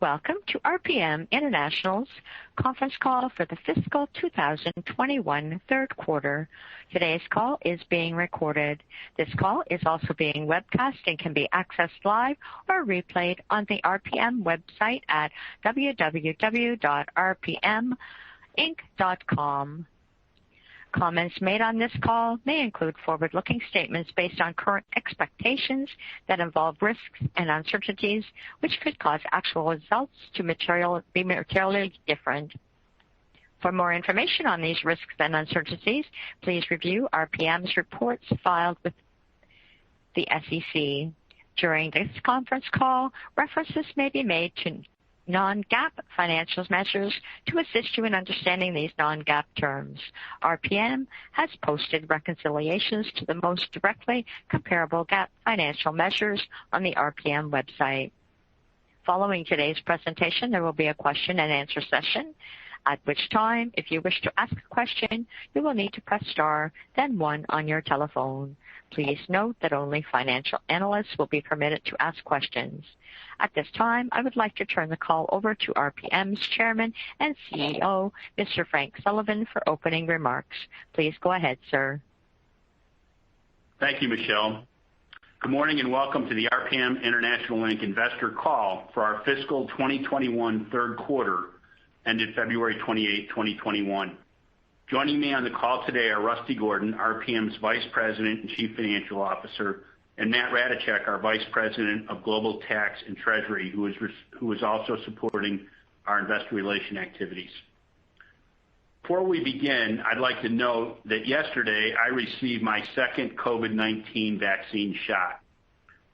Welcome to RPM International's conference call for the fiscal 2021 third quarter. Today's call is being recorded. This call is also being webcast and can be accessed live or replayed on the RPM website at www.rpminc.com. Comments made on this call may include forward-looking statements based on current expectations that involve risks and uncertainties, which could cause actual results to be materially different. For more information on these risks and uncertainties, please review RPM's reports filed with the SEC. During this conference call, references may be made to non-GAAP financial measures to assist you in understanding these non-GAAP terms. RPM has posted reconciliations to the most directly comparable GAAP financial measures on the RPM website. Following today's presentation, there will be a question and answer session, at which time, if you wish to ask a question, you will need to press star, then 1 on your telephone. Please note that only financial analysts will be permitted to ask questions. At this time, I would like to turn the call over to RPM's Chairman and CEO, Mr. Frank Sullivan, for opening remarks. Please go ahead, sir. Thank you, Michelle. Good morning and welcome to the RPM International Inc. investor call for our fiscal 2021 third quarter ended February 28, 2021. Joining me on the call today are Rusty Gordon, RPM's Vice President and Chief Financial Officer, and Matt Radachek, our Vice President of Global Tax and Treasury, who is also supporting our investor relation activities. Before we begin, I'd like to note that yesterday I received my second COVID-19 vaccine shot.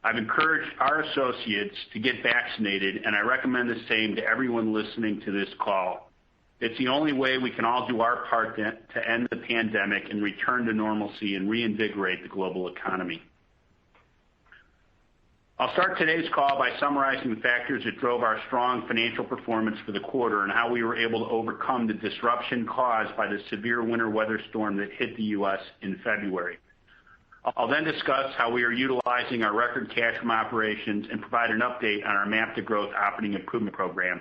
I've encouraged our associates to get vaccinated, and I recommend the same to everyone listening to this call. It's the only way we can all do our part to end the pandemic and return to normalcy and reinvigorate the global economy. I'll start today's call by summarizing the factors that drove our strong financial performance for the quarter and how we were able to overcome the disruption caused by the severe winter weather storm that hit the U.S. in February. I'll then discuss how we are utilizing our record cash from operations and provide an update on our MAP to Growth operating improvement program.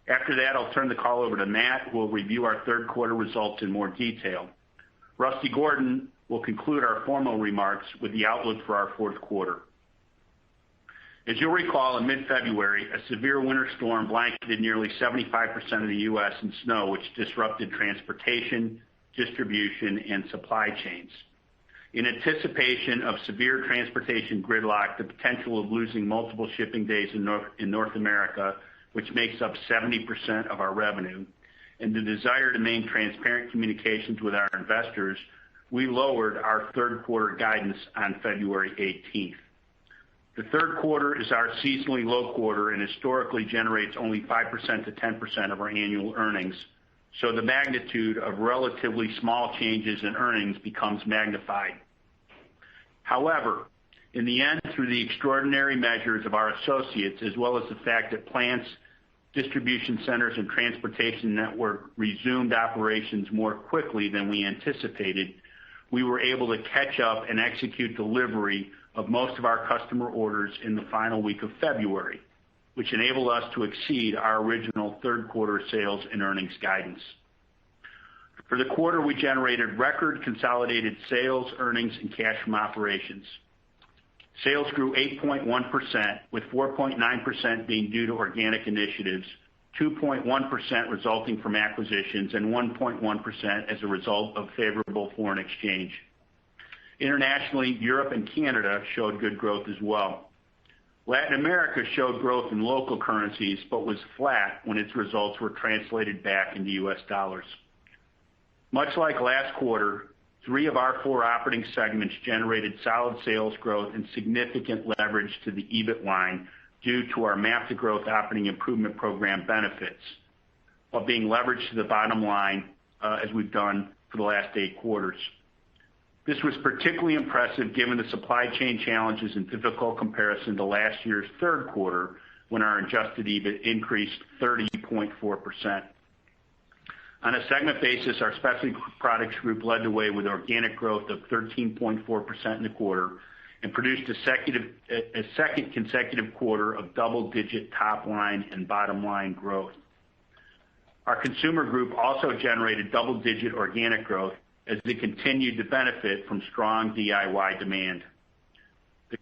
After that, I'll turn the call over to Matt, who will review our third quarter results in more detail. Rusty Gordon will conclude our formal remarks with the outlook for our fourth quarter. As you'll recall, in mid-February, a severe winter storm blanketed nearly 75% of the U.S. in snow, which disrupted transportation, distribution, and supply chains. In anticipation of severe transportation gridlock, the potential of losing multiple shipping days in North America, which makes up 70% of our revenue, and the desire to maintain transparent communications with our investors, we lowered our third quarter guidance on February 18th. The third quarter is our seasonally low quarter and historically generates only 5% to 10% of our annual earnings, so the magnitude of relatively small changes in earnings becomes magnified. However, in the end, through the extraordinary measures of our associates, as well as the fact that plants, distribution centers, and transportation network resumed operations more quickly than we anticipated, we were able to catch up and execute delivery of most of our customer orders in the final week of February, which enabled us to exceed our original third quarter sales and earnings guidance. For the quarter, we generated record consolidated sales, earnings, and cash from operations. Sales grew 8.1%, with 4.9% being due to organic initiatives, 2.1% resulting from acquisitions, and 1.1% as a result of favorable foreign exchange. Internationally, Europe and Canada showed good growth as well. Latin America showed growth in local currencies, but was flat when its results were translated back into U.S. dollars. Much like last quarter, 3 of our 4 operating segments generated solid sales growth and significant leverage to the EBIT line due to our MAP to Growth operating improvement program benefits, while being leveraged to the bottom line as we've done for the last 8 quarters. This was particularly impressive given the supply chain challenges and difficult comparison to last year's third quarter, when our adjusted EBIT increased 30.4%. On a segment basis, our Specialty Products Group led the way with organic growth of 13.4% in the quarter, and produced a second consecutive quarter of double-digit top line and bottom line growth. Our consumer group also generated double-digit organic growth as they continued to benefit from strong DIY demand.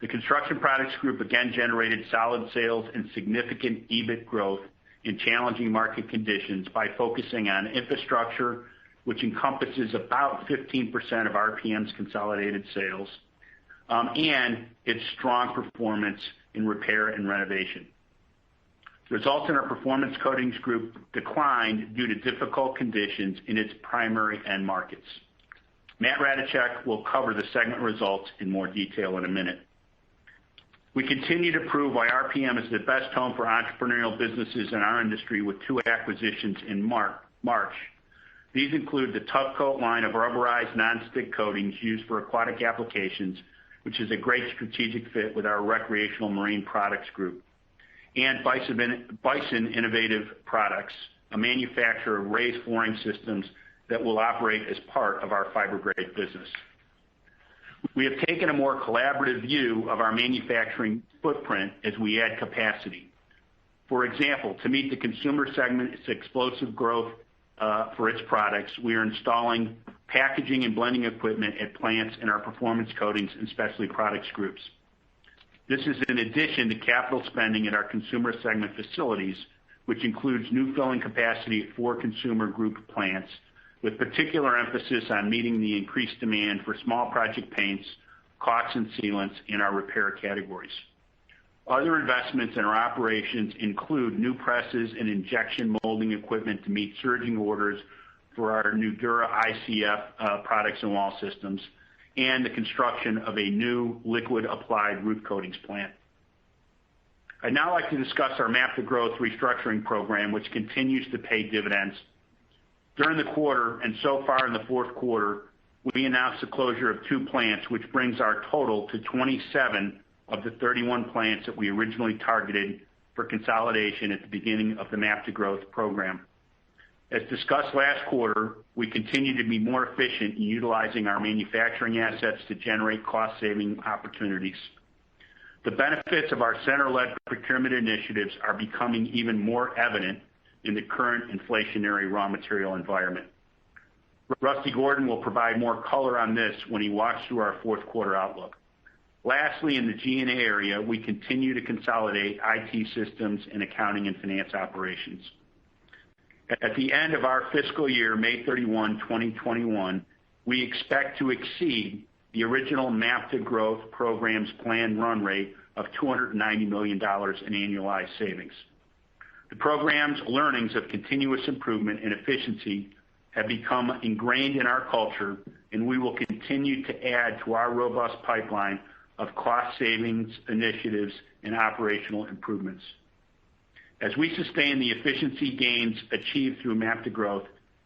The Construction Products Group again generated solid sales and significant EBIT growth in challenging market conditions by focusing on infrastructure, which encompasses about 15% of RPM's consolidated sales, and its strong performance in repair and renovation. Results in our Performance Coatings Group declined due to difficult conditions in its primary end markets. Matt Ratajczak will cover the segment results in more detail in a minute. We continue to prove why RPM is the best home for entrepreneurial businesses in our industry with 2 acquisitions in March. These include the Tough Coat line of rubberized nonstick coatings used for aquatic applications, which is a great strategic fit with our Recreational Marine Products Group, and Bison Innovative Products, a manufacturer of raised flooring systems that will operate as part of our Fibergrate business. We have taken a more collaborative view of our manufacturing footprint as we add capacity. For example, to meet the consumer segment's explosive growth for its products, we are installing packaging and blending equipment at plants in our Performance Coatings and Specialty Products groups. This is in addition to capital spending at our consumer segment facilities, which includes new filling capacity at 4 consumer group plants, with particular emphasis on meeting the increased demand for small project paints, caulks, and sealants in our repair categories. Other investments in our operations include new presses and injection molding equipment to meet surging orders for our Nudura ICF products and wall systems, and the construction of a new liquid applied roof coatings plant. I'd now like to discuss our MAP to Growth restructuring program, which continues to pay dividends. During the quarter and so far in the fourth quarter, we announced the closure of 2 plants, which brings our total to 27 of the 31 plants that we originally targeted for consolidation at the beginning of the MAP to Growth program. As discussed last quarter, we continue to be more efficient in utilizing our manufacturing assets to generate cost-saving opportunities. The benefits of our center-led procurement initiatives are becoming even more evident in the current inflationary raw material environment. Rusty Gordon will provide more color on this when he walks through our fourth quarter outlook. Lastly, in the G&A area, we continue to consolidate IT systems and accounting and finance operations. At the end of our fiscal year, May 31, 2021, we expect to exceed the original MAP to Growth program's planned run rate of $290 million in annualized savings. The program's learnings of continuous improvement and efficiency have become ingrained in our culture, and we will continue to add to our robust pipeline of cost savings initiatives and operational improvements. As we sustain the efficiency gains achieved through MAP to Growth,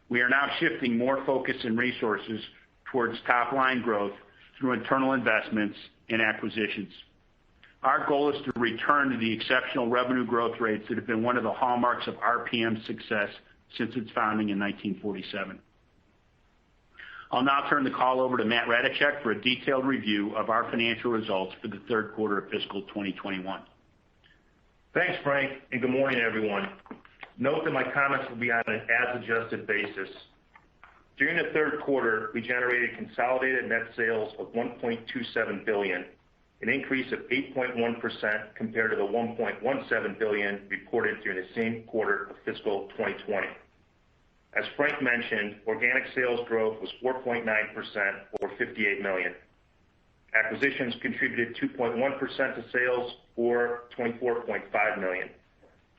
we are now shifting more focus and resources towards top-line growth through internal investments and acquisitions. Our goal is to return to the exceptional revenue growth rates that have been one of the hallmarks of RPM's success since its founding in 1947. I'll now turn the call over to Matt Ratajczak for a detailed review of our financial results for the third quarter of fiscal 2021. Thanks, Frank, and good morning, everyone. Note that my comments will be on an as-adjusted basis. During the third quarter, we generated consolidated net sales of $1.27 billion, an increase of 8.1% compared to the $1.17 billion reported during the same quarter of fiscal 2020. As Frank mentioned, organic sales growth was 4.9%, or $58 million. Acquisitions contributed 2.1% to sales, or $24.5 million,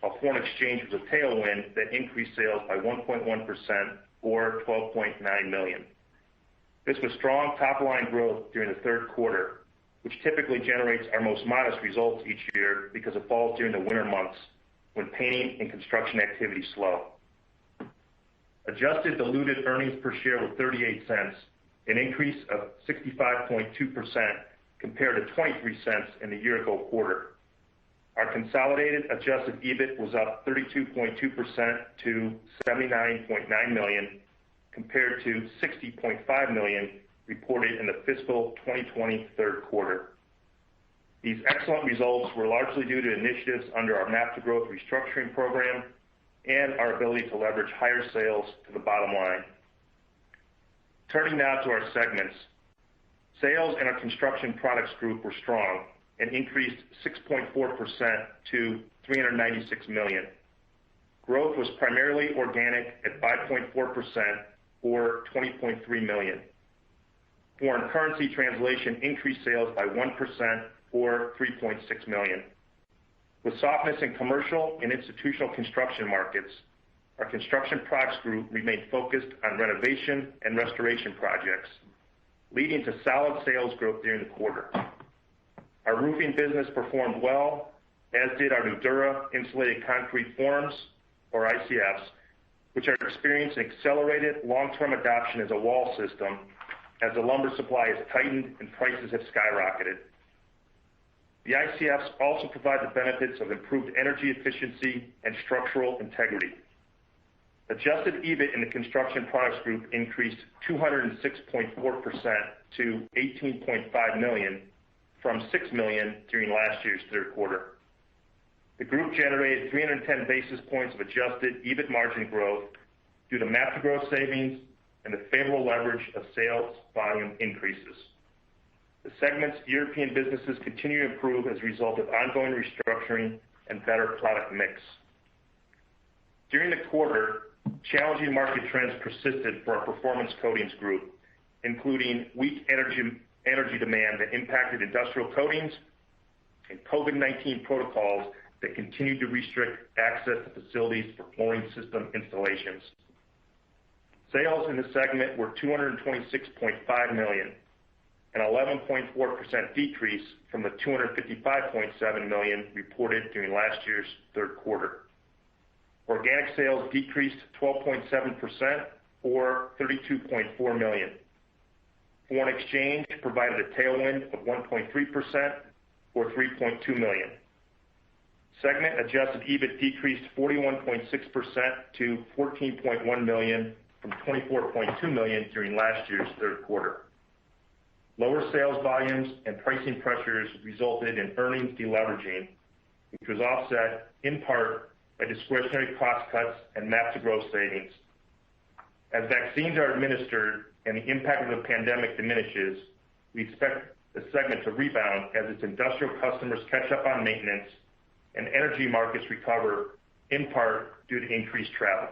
while foreign exchange was a tailwind that increased sales by 1.1%, or $12.9 million. This was strong top-line growth during the third quarter, which typically generates our most modest results each year because it falls during the winter months when painting and construction activity slow. Adjusted diluted earnings per share were 38 cents, an increase of 65.2% compared to 23 cents in the year-ago quarter. Our consolidated adjusted EBIT was up 32.2% to $79.9 million, compared to $60.5 million reported in the fiscal 2020 third quarter. These excellent results were largely due to initiatives under our MAP to Growth restructuring program and our ability to leverage higher sales to the bottom line. Turning now to our segments. Sales in our Construction Products Group were strong and increased 6.4% to $396 million. Growth was primarily organic at 5.4% or $20.3 million. Foreign currency translation increased sales by 1% or $3.6 million. With softness in commercial and institutional construction markets, our Construction Products Group remained focused on renovation and restoration projects, leading to solid sales growth during the quarter. Our roofing business performed well, as did our Nudura insulated concrete forms, or ICFs, which are experiencing accelerated long-term adoption as a wall system as the lumber supply has tightened and prices have skyrocketed. The ICFs also provide the benefits of improved energy efficiency and structural integrity. Adjusted EBIT in the Construction Products Group increased 206.4% to $18.5 million from $6 million during last year's third quarter. The group generated 310 basis points of adjusted EBIT margin growth due to MAP to Growth savings and the favorable leverage of sales volume increases. The segment's European businesses continue to improve as a result of ongoing restructuring and better product mix. During the quarter, challenging market trends persisted for our Performance Coatings Group, including weak energy demand that impacted industrial coatings and COVID-19 protocols that continued to restrict access to facilities for flooring system installations. Sales in the segment were $226.5 million, an 11.4% decrease from the $255.7 million reported during last year's third quarter. Organic sales decreased 12.7% or $32.4 million. Foreign exchange provided a tailwind of 1.3% or $3.2 million. Segment adjusted EBIT decreased 41.6% to $14.1 million from $24.2 million during last year's third quarter. Lower sales volumes and pricing pressures resulted in earnings deleveraging, which was offset in part by discretionary cost cuts and MAP to Growth savings. As vaccines are administered and the impact of the pandemic diminishes, we expect the segment to rebound as its industrial customers catch up on maintenance and energy markets recover, in part due to increased travel.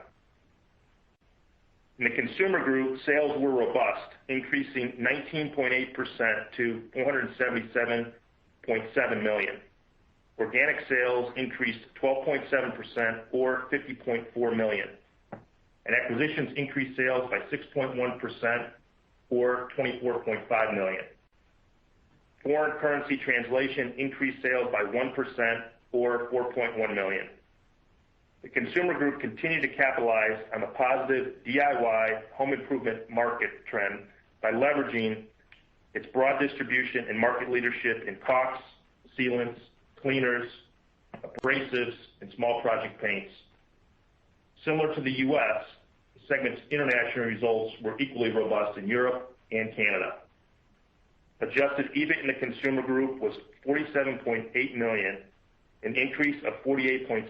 In the Consumer Group, sales were robust, increasing 19.8% to $477.7 million. Organic sales increased 12.7% or $50.4 million. And acquisitions increased sales by 6.1% or $24.5 million. Foreign currency translation increased sales by 1% or $4.1 million. The Consumer Group continued to capitalize on the positive DIY home improvement market trend by leveraging its broad distribution and market leadership in caulks, sealants, cleaners, abrasives, and small project paints. Similar to the U.S., the segment's international results were equally robust in Europe and Canada. Adjusted EBIT in the Consumer Group was $47.8 million, an increase of 48.6%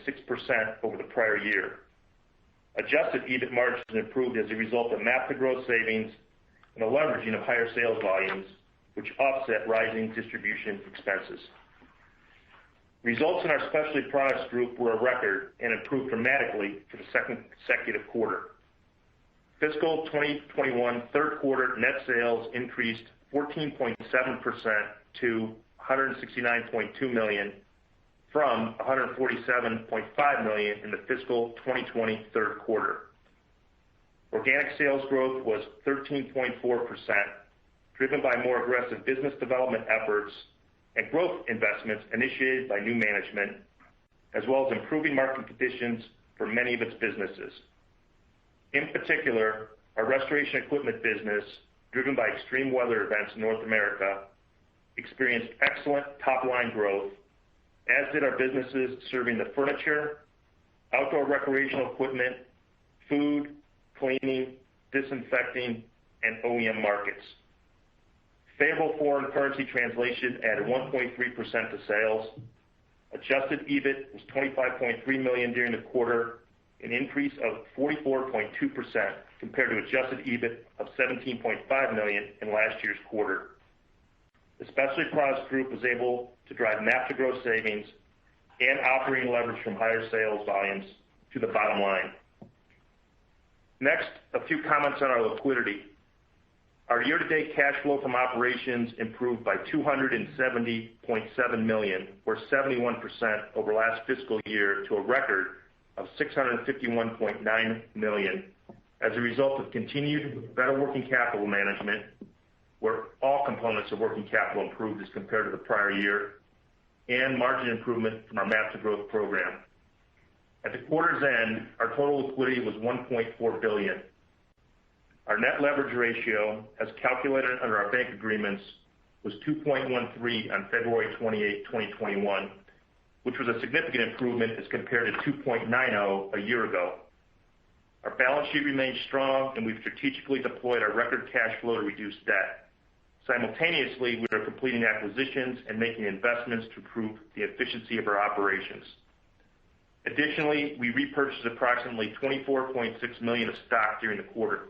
over the prior year. Adjusted EBIT margins improved as a result of MAP to Growth savings and the leveraging of higher sales volumes, which offset rising distribution expenses. Results in our Specialty Products Group were a record and improved dramatically for the second consecutive quarter. Fiscal 2021 third quarter net sales increased 14.7% to $169.2 million from $147.5 million in the fiscal 2020 third quarter. Organic sales growth was 13.4%, driven by more aggressive business development efforts and growth investments initiated by new management, as well as improving market conditions for many of its businesses. In particular, our restoration equipment business, driven by extreme weather events in North America, experienced excellent top-line growth, as did our businesses serving the furniture, outdoor recreational equipment, food, cleaning, disinfecting, and OEM markets. Favorable foreign currency translation added 1.3% to sales. Adjusted EBIT was $25.3 million during the quarter, an increase of 44.2% compared to adjusted EBIT of $17.5 million in last year's quarter. The Specialty Products Group was able to drive MAP to Growth savings and operating leverage from higher sales volumes to the bottom line. Next, a few comments on our liquidity. Our year-to-date cash flow from operations improved by $270.7 million, or 71% over last fiscal year, to a record of $651.9 million as a result of continued better working capital management, where all components of working capital improved as compared to the prior year, and margin improvement from our MAP to Growth program. At the quarter's end, our total liquidity was $1.4 billion. Our net leverage ratio, as calculated under our bank agreements, was 2.13 on February 28, 2021, which was a significant improvement as compared to 2.90 a year ago. Our balance sheet remains strong, and we've strategically deployed our record cash flow to reduce debt. Simultaneously, we are completing acquisitions and making investments to improve the efficiency of our operations. Additionally, we repurchased approximately $24.6 million of stock during the quarter.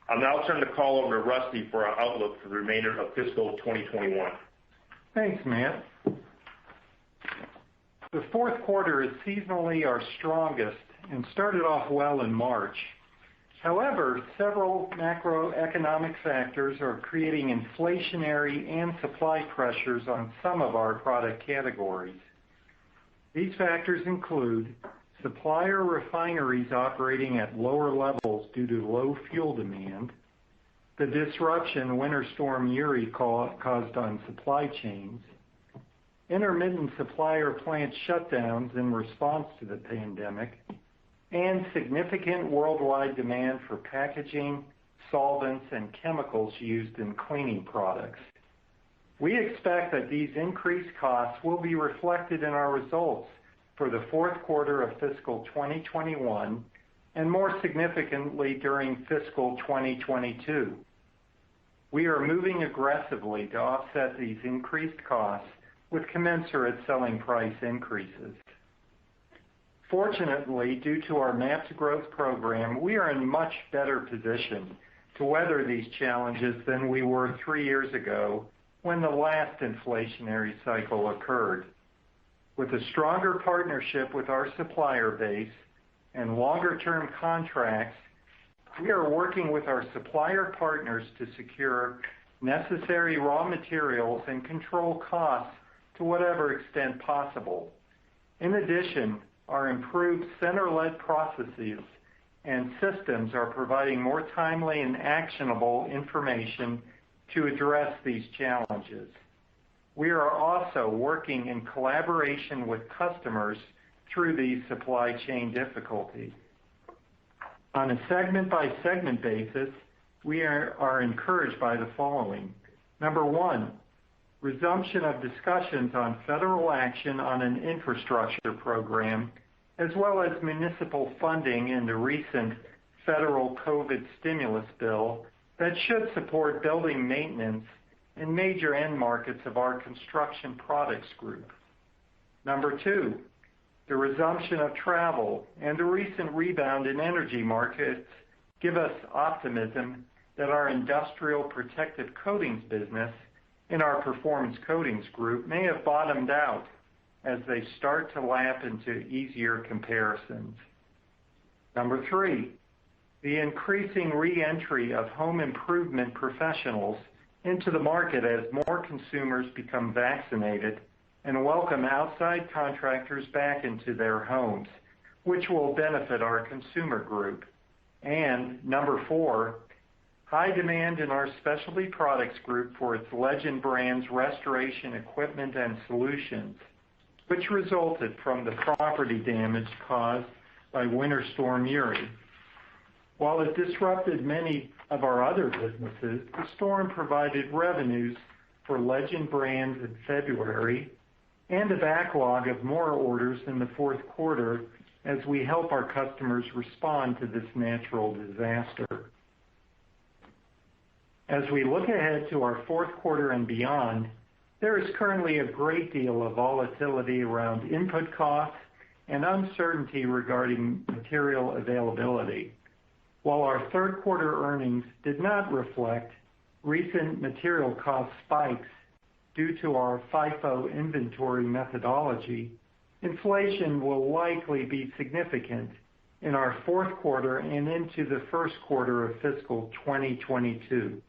I'll now turn the call over to Rusty for our outlook for the remainder of fiscal 2021. Thanks, Matt. The fourth quarter is seasonally our strongest and started off well in March. However, several macroeconomic factors are creating inflationary and supply pressures on some of our product categories. These factors include supplier refineries operating at lower levels due to low fuel demand, the disruption Winter Storm Uri caused on supply chains, intermittent supplier plant shutdowns in response to the pandemic, and significant worldwide demand for packaging, solvents, and chemicals used in cleaning products. We expect that these increased costs will be reflected in our results for the fourth quarter of fiscal 2021 and more significantly during fiscal 2022. We are moving aggressively to offset these increased costs with commensurate selling price increases. Fortunately, due to our MAP to Growth program, we are in much better position to weather these challenges than we were 3 years ago when the last inflationary cycle occurred. With a stronger partnership with our supplier base and longer-term contracts, we are working with our supplier partners to secure necessary raw materials and control costs to whatever extent possible. In addition, our improved center-led processes and systems are providing more timely and actionable information to address these challenges. We are also working in collaboration with customers through these supply chain difficulties. On a segment-by-segment basis, we are encouraged by the following. Number one, resumption of discussions on federal action on an infrastructure program, as well as municipal funding in the recent federal COVID stimulus bill that should support building maintenance in major end markets of our Construction Products Group. Number two, the resumption of travel and the recent rebound in energy markets give us optimism that our industrial protective coatings business in our Performance Coatings Group may have bottomed out as they start to lap into easier comparisons. Number three, the increasing re-entry of home improvement professionals into the market as more consumers become vaccinated and welcome outside contractors back into their homes, which will benefit our Consumer Group. And number four, high demand in our Specialty Products Group for its Legend Brands restoration equipment and solutions, which resulted from the property damage caused by Winter Storm Uri. While it disrupted many of our other businesses, the storm provided revenues for Legend Brands in February and a backlog of more orders in the fourth quarter as we help our customers respond to this natural disaster. As we look ahead to our fourth quarter and beyond, there is currently a great deal of volatility around input costs and uncertainty regarding material availability. While our third quarter earnings did not reflect recent material cost spikes due to our FIFO inventory methodology, inflation will likely be significant in our fourth quarter and into the first quarter of fiscal 2022.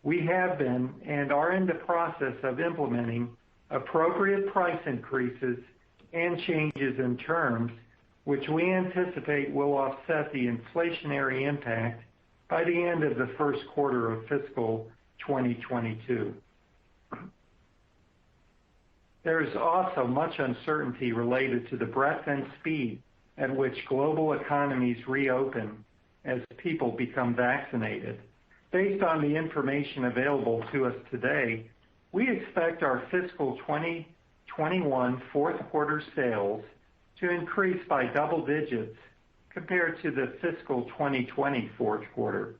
We have been and are in the process of implementing appropriate price increases and changes in terms, which we anticipate will offset the inflationary impact by the end of the first quarter of fiscal 2022. There is also much uncertainty related to the breadth and speed at which global economies reopen as people become vaccinated. Based on the information available to us today, we expect our fiscal 2021 fourth quarter sales to increase by double digits compared to the fiscal 2020 fourth quarter.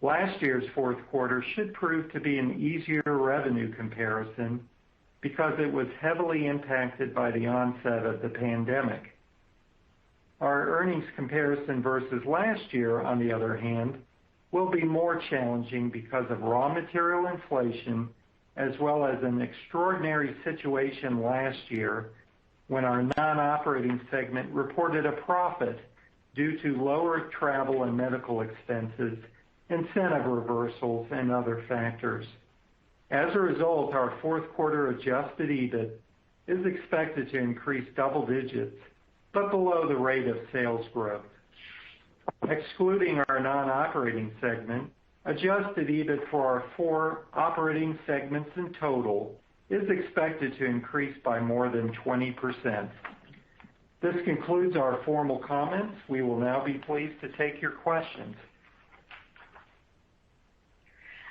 Last year's fourth quarter should prove to be an easier revenue comparison because it was heavily impacted by the onset of the pandemic. Our earnings comparison versus last year, on the other hand, will be more challenging because of raw material inflation, as well as an extraordinary situation last year when our non-operating segment reported a profit due to lower travel and medical expenses, incentive reversals, and other factors. As a result, our fourth quarter adjusted EBIT is expected to increase double digits, but below the rate of sales growth. Excluding our non-operating segment, adjusted EBIT for our four operating segments in total is expected to increase by more than 20%. This concludes our formal comments. We will now be pleased to take your questions.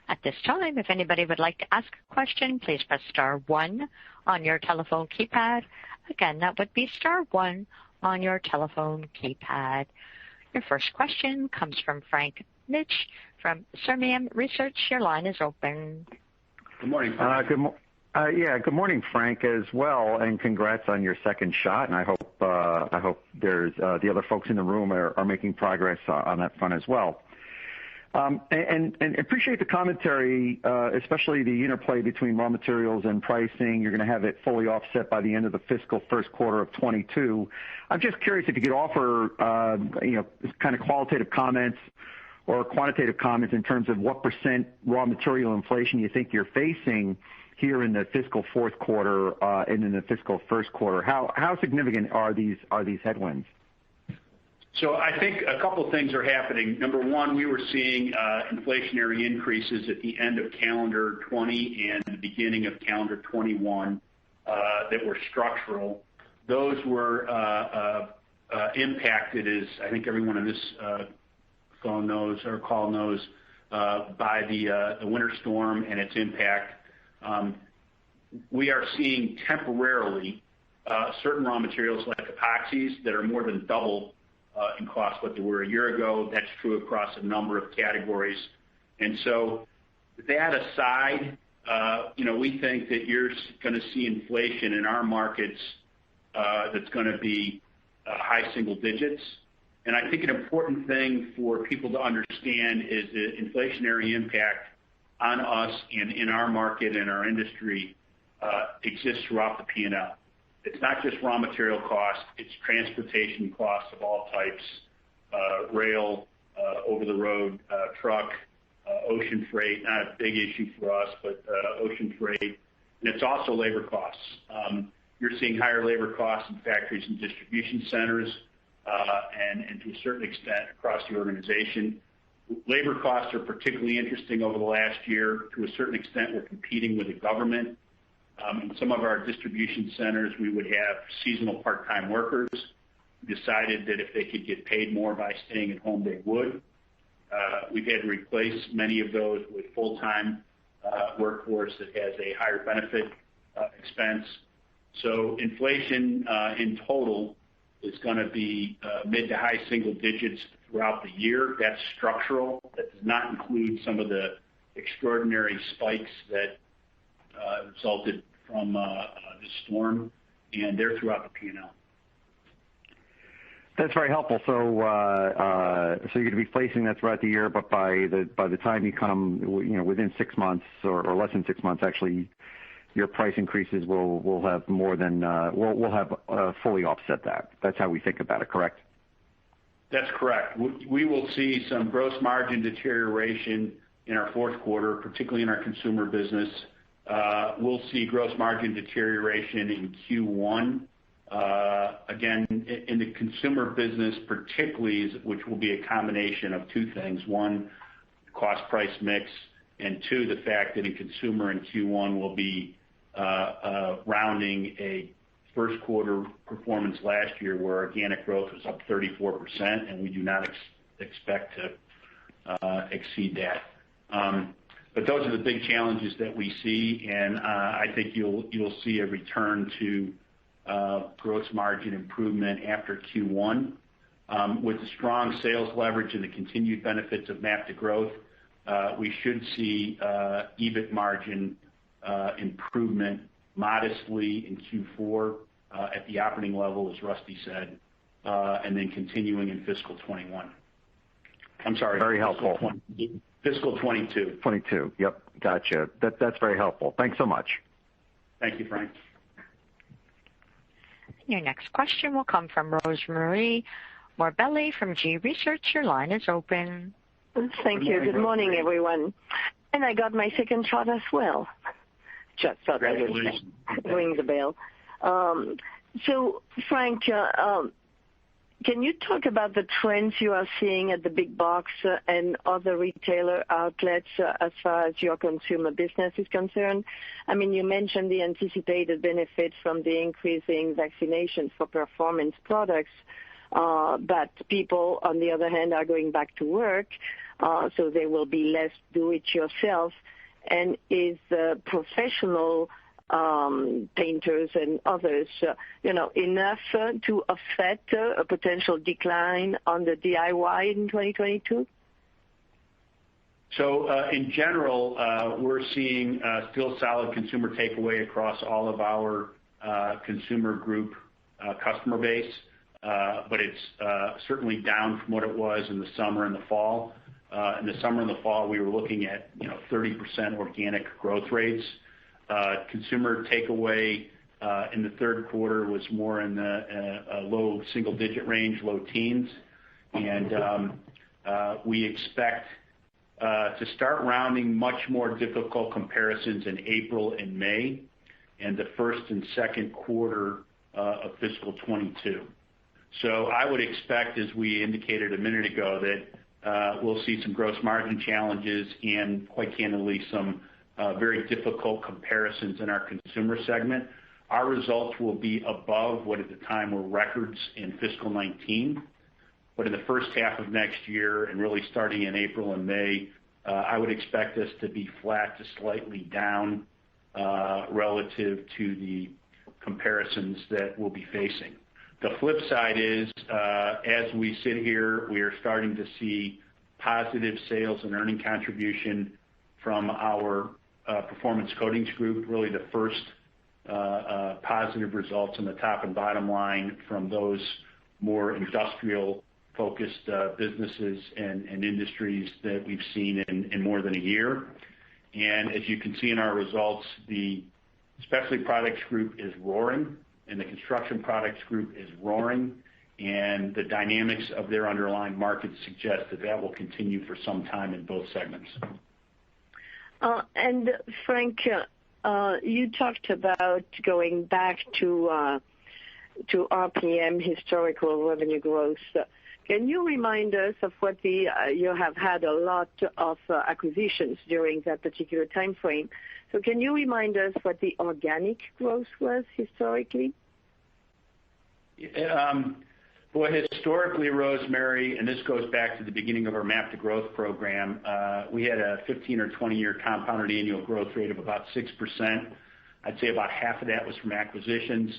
At this time, if anybody would like to ask a question, please press star one on your telephone keypad. Again, that would be star one on your telephone keypad. Your first question comes from Frank Mitsch from Fermium Research. Your line is open. Good morning, Frank. Good morning, Frank, as well, and congrats on your second shot. And I hope there's the other folks in the room are making progress on that front as well. And appreciate the commentary, especially the interplay between raw materials and pricing. You're going to have it fully offset by the end of the fiscal first quarter of 22. I'm just curious if you could offer, kind of qualitative comments or quantitative comments in terms of what % raw material inflation you think you're facing here in the fiscal fourth quarter and in the fiscal first quarter. How significant are these headwinds? So I think a couple of things are happening. Number one, we were seeing inflationary increases at the end of calendar 20 and the beginning of calendar 21 that were structural. Those were impacted, as I think everyone on this phone knows or call knows, by the winter storm and its impact. We are seeing temporarily certain raw materials like epoxies that are more than double in cost what they were a year ago. That's true across a number of categories. And so that aside, we think that you're going to see inflation in our markets that's going to be high single digits. And I think an important thing for people to understand is the inflationary impact on us and in our market and our industry exists throughout the P&L. It's not just raw material costs, it's transportation costs of all types, rail, over-the-road, truck, ocean freight, not a big issue for us, but ocean freight. And it's also labor costs. You're seeing higher labor costs in factories and distribution centers and to a certain extent across the organization. Labor costs are particularly interesting over the last year. To a certain extent, we're competing with the government. In some of our distribution centers, we would have seasonal part-time workers. We decided that if they could get paid more by staying at home, they would. We've had to replace many of those with full-time workforce that has a higher benefit expense. So inflation in total is going to be mid to high single digits throughout the year. That's structural. That does not include some of the extraordinary spikes that resulted from the storm, and they're throughout the P&L. That's very helpful. So you're going to be placing that throughout the year, but by the time you come, within 6 months or less than 6 months, actually, your price increases will have more than will have fully offset that. That's how we think about it, correct? That's correct. We will see some gross margin deterioration in our fourth quarter, particularly in our consumer business. We'll see gross margin deterioration in Q1. Again, in the consumer business particularly, which will be a combination of two things. One, cost price mix, and two, the fact that in consumer in Q1 will be rounding a first quarter performance last year where organic growth was up 34%, and we do not expect to exceed that. But those are the big challenges that we see, and I think you'll see a return to gross margin improvement after Q1. With the strong sales leverage and the continued benefits of MAP to Growth, we should see EBIT margin improvement modestly in Q4 at the operating level, as Rusty said, and then continuing in fiscal 21. I'm sorry. Very helpful. Fiscal 22. 22. Yep. Gotcha. That's very helpful. Thanks so much. Thank you, Frank. Your next question will come from Rosemarie Morbelli from G Research. Your line is open. Thank you. Good morning, everyone. And I got my second shot as well. Just thought I would ring the bell. So, Frank, can you talk about the trends you are seeing at the big box and other retailer outlets as far as your consumer business is concerned? I mean, you mentioned the anticipated benefits from the increasing vaccinations for performance products, but people, on the other hand, are going back to work, so there will be less do-it-yourself. And is professional painters and others, enough to offset a potential decline on the DIY in 2022? So in general, we're seeing still solid consumer takeaway across all of our consumer group customer base, but it's certainly down from what it was in the summer and the fall. In the summer and the fall, we were looking at 30% organic growth rates. Consumer takeaway in the third quarter was more in the low single-digit range, low teens, and we expect to start rounding much more difficult comparisons in April and May and the first and second quarter of fiscal 22. So I would expect, as we indicated a minute ago, that we'll see some gross margin challenges and, quite candidly, some very difficult comparisons in our consumer segment. Our results will be above what at the time were records in fiscal 19, but in the first half of next year and really starting in April and May, I would expect us to be flat to slightly down relative to the comparisons that we'll be facing. The flip side is, as we sit here, we are starting to see positive sales and earning contribution from our Performance Coatings Group, really the first positive results in the top and bottom line from those more industrial-focused businesses and industries that we've seen in more than a year. And as you can see in our results, the Specialty Products Group is roaring, and the Construction Products Group is roaring, and the dynamics of their underlying markets suggest that that will continue for some time in both segments. And Frank, you talked about going back to RPM, historical revenue growth. Can you remind us of what you have had a lot of acquisitions during that particular time frame. So can you remind us what the organic growth was historically? Boy, historically, Rosemary, and this goes back to the beginning of our MAP to Growth program, we had a 15 or 20-year compounded annual growth rate of about 6%. I'd say about half of that was from acquisitions.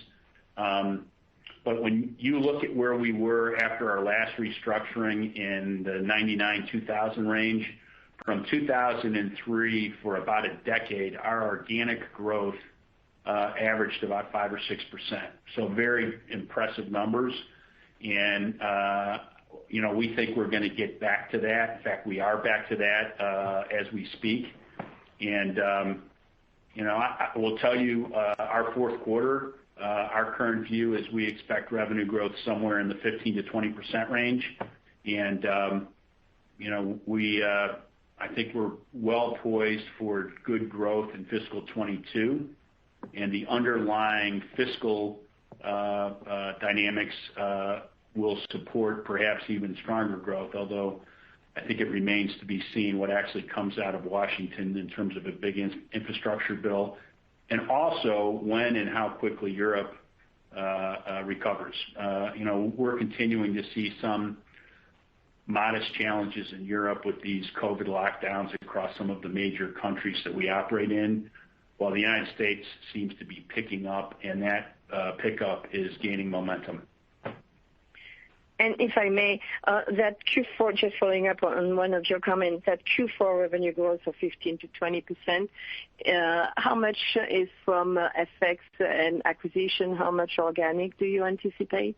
But when you look at where we were after our last restructuring in the 99-2000 range, from 2003 for about a decade, our organic growth averaged about 5 or 6%. So very impressive numbers. And, we think we're going to get back to that. In fact, we are back to that as we speak. And, I will tell you our fourth quarter, our current view is we expect revenue growth somewhere in the 15 to 20% range. And, I think we're well poised for good growth in fiscal 22, and the underlying fiscal dynamics will support perhaps even stronger growth, although I think it remains to be seen what actually comes out of Washington in terms of a big infrastructure bill, and also when and how quickly Europe recovers. We're continuing to see some modest challenges in Europe with these COVID lockdowns across some of the major countries that we operate in, while the United States seems to be picking up, and that pickup is gaining momentum. And if I may, that Q4, just following up on one of your comments, that Q4 revenue growth of 15 to 20%, how much is from FX and acquisition? How much organic do you anticipate?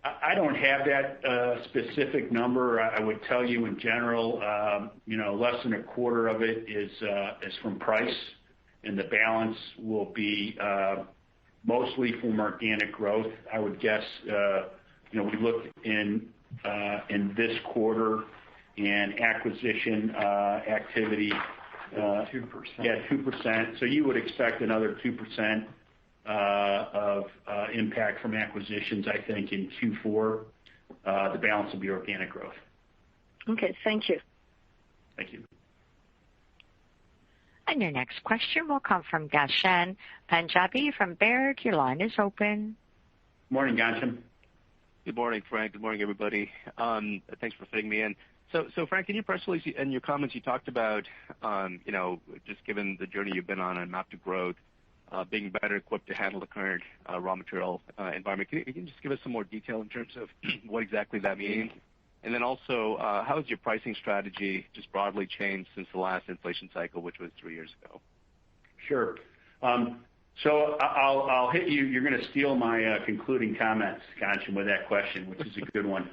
I don't have that specific number. I would tell you in general, less than a quarter of it is from price, and the balance will be mostly from organic growth. I would guess, we looked in this quarter and acquisition activity. 2%. Yeah, 2%. So you would expect another 2% of impact from acquisitions, I think, in Q4. The balance will be organic growth. Okay, thank you. Thank you. And your next question will come from Ghansham Panjabi from Baird. Your line is open. Morning, Ghansham. Good morning, Frank. Good morning, everybody. Thanks for fitting me in. So Frank, in your press release and your comments, you talked about, just given the journey you've been on and Map to Growth, being better equipped to handle the current raw material environment. Can you just give us some more detail in terms of what exactly that means? And then also, how has your pricing strategy just broadly changed since the last inflation cycle, which was 3 years ago? Sure. So I'll hit you. You're going to steal my concluding comments, Ghansham, with that question, which is a good one.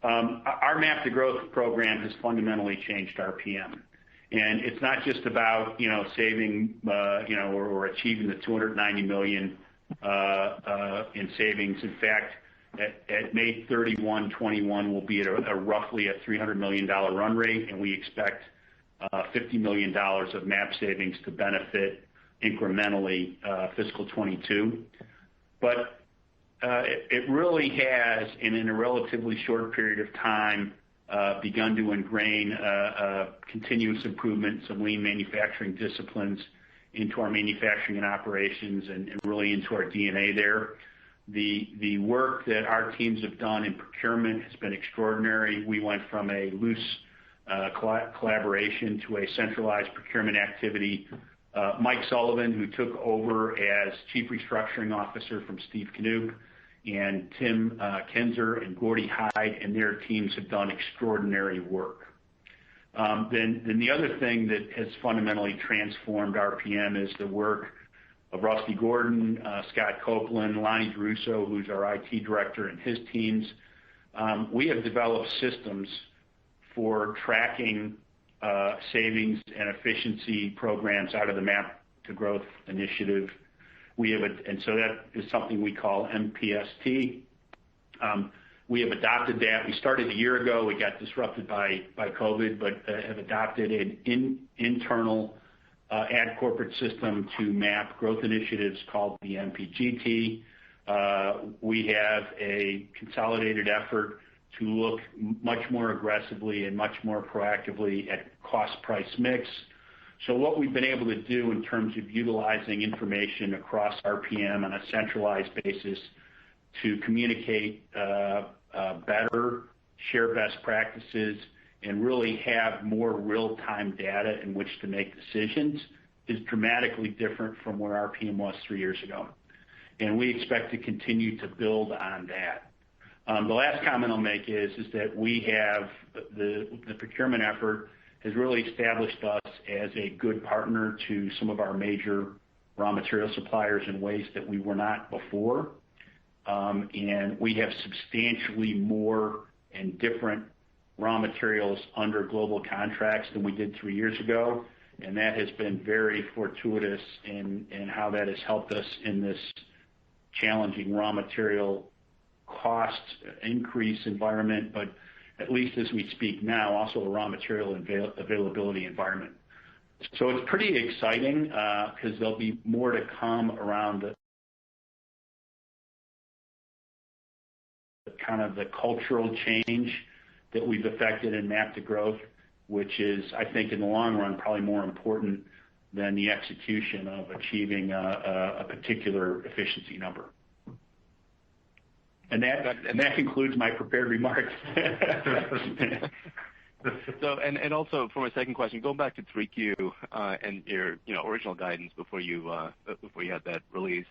Our Map to Growth program has fundamentally changed RPM. And it's not just about, saving, or achieving the $290 million in savings. In fact, at May 31, 21, we'll be at a roughly a $300 million run rate, and we expect $50 million of MAP savings to benefit incrementally fiscal 22. But it really has, and in a relatively short period of time, begun to ingrain continuous improvement, some lean manufacturing disciplines into our manufacturing and operations, and really into our DNA there. The work that our teams have done in procurement has been extraordinary. We went from a loose collaboration to a centralized procurement activity. Mike Sullivan, who took over as Chief Restructuring Officer from Steve Knoop, and Tim Kinzer and Gordy Hyde and their teams have done extraordinary work. Then the other thing that has fundamentally transformed RPM is the work of Rusty Gordon, Scott Copeland, Lonnie DeRusso, who's our IT director, and his teams. We have developed systems for tracking savings and efficiency programs out of the Map to Growth initiative. And so that is something we call MPST. We have adopted that. We started a year ago. We got disrupted by COVID, but have adopted an internal ad corporate system to map growth initiatives called the MPGT. We have a consolidated effort to look much more aggressively and much more proactively at cost price mix. So what we've been able to do in terms of utilizing information across RPM on a centralized basis to communicate better, share best practices, and really have more real-time data in which to make decisions is dramatically different from where RPM was 3 years ago. and we expect to continue to build on that. The last comment I'll make is that we have the procurement effort has really established us as a good partner to some of our major raw material suppliers in ways that we were not before. And we have substantially more and different raw materials under global contracts than we did 3 years ago. And that has been very fortuitous in how that has helped us in this challenging raw material cost increase environment, but at least as we speak now, also a raw material availability environment. So it's pretty exciting because there'll be more to come around the kind of the cultural change that we've affected in MAP to Growth, which is, I think, in the long run, probably more important than the execution of achieving a particular efficiency number. And that concludes my prepared remarks. So, and also for my second question, going back to 3Q and your original guidance before you had that release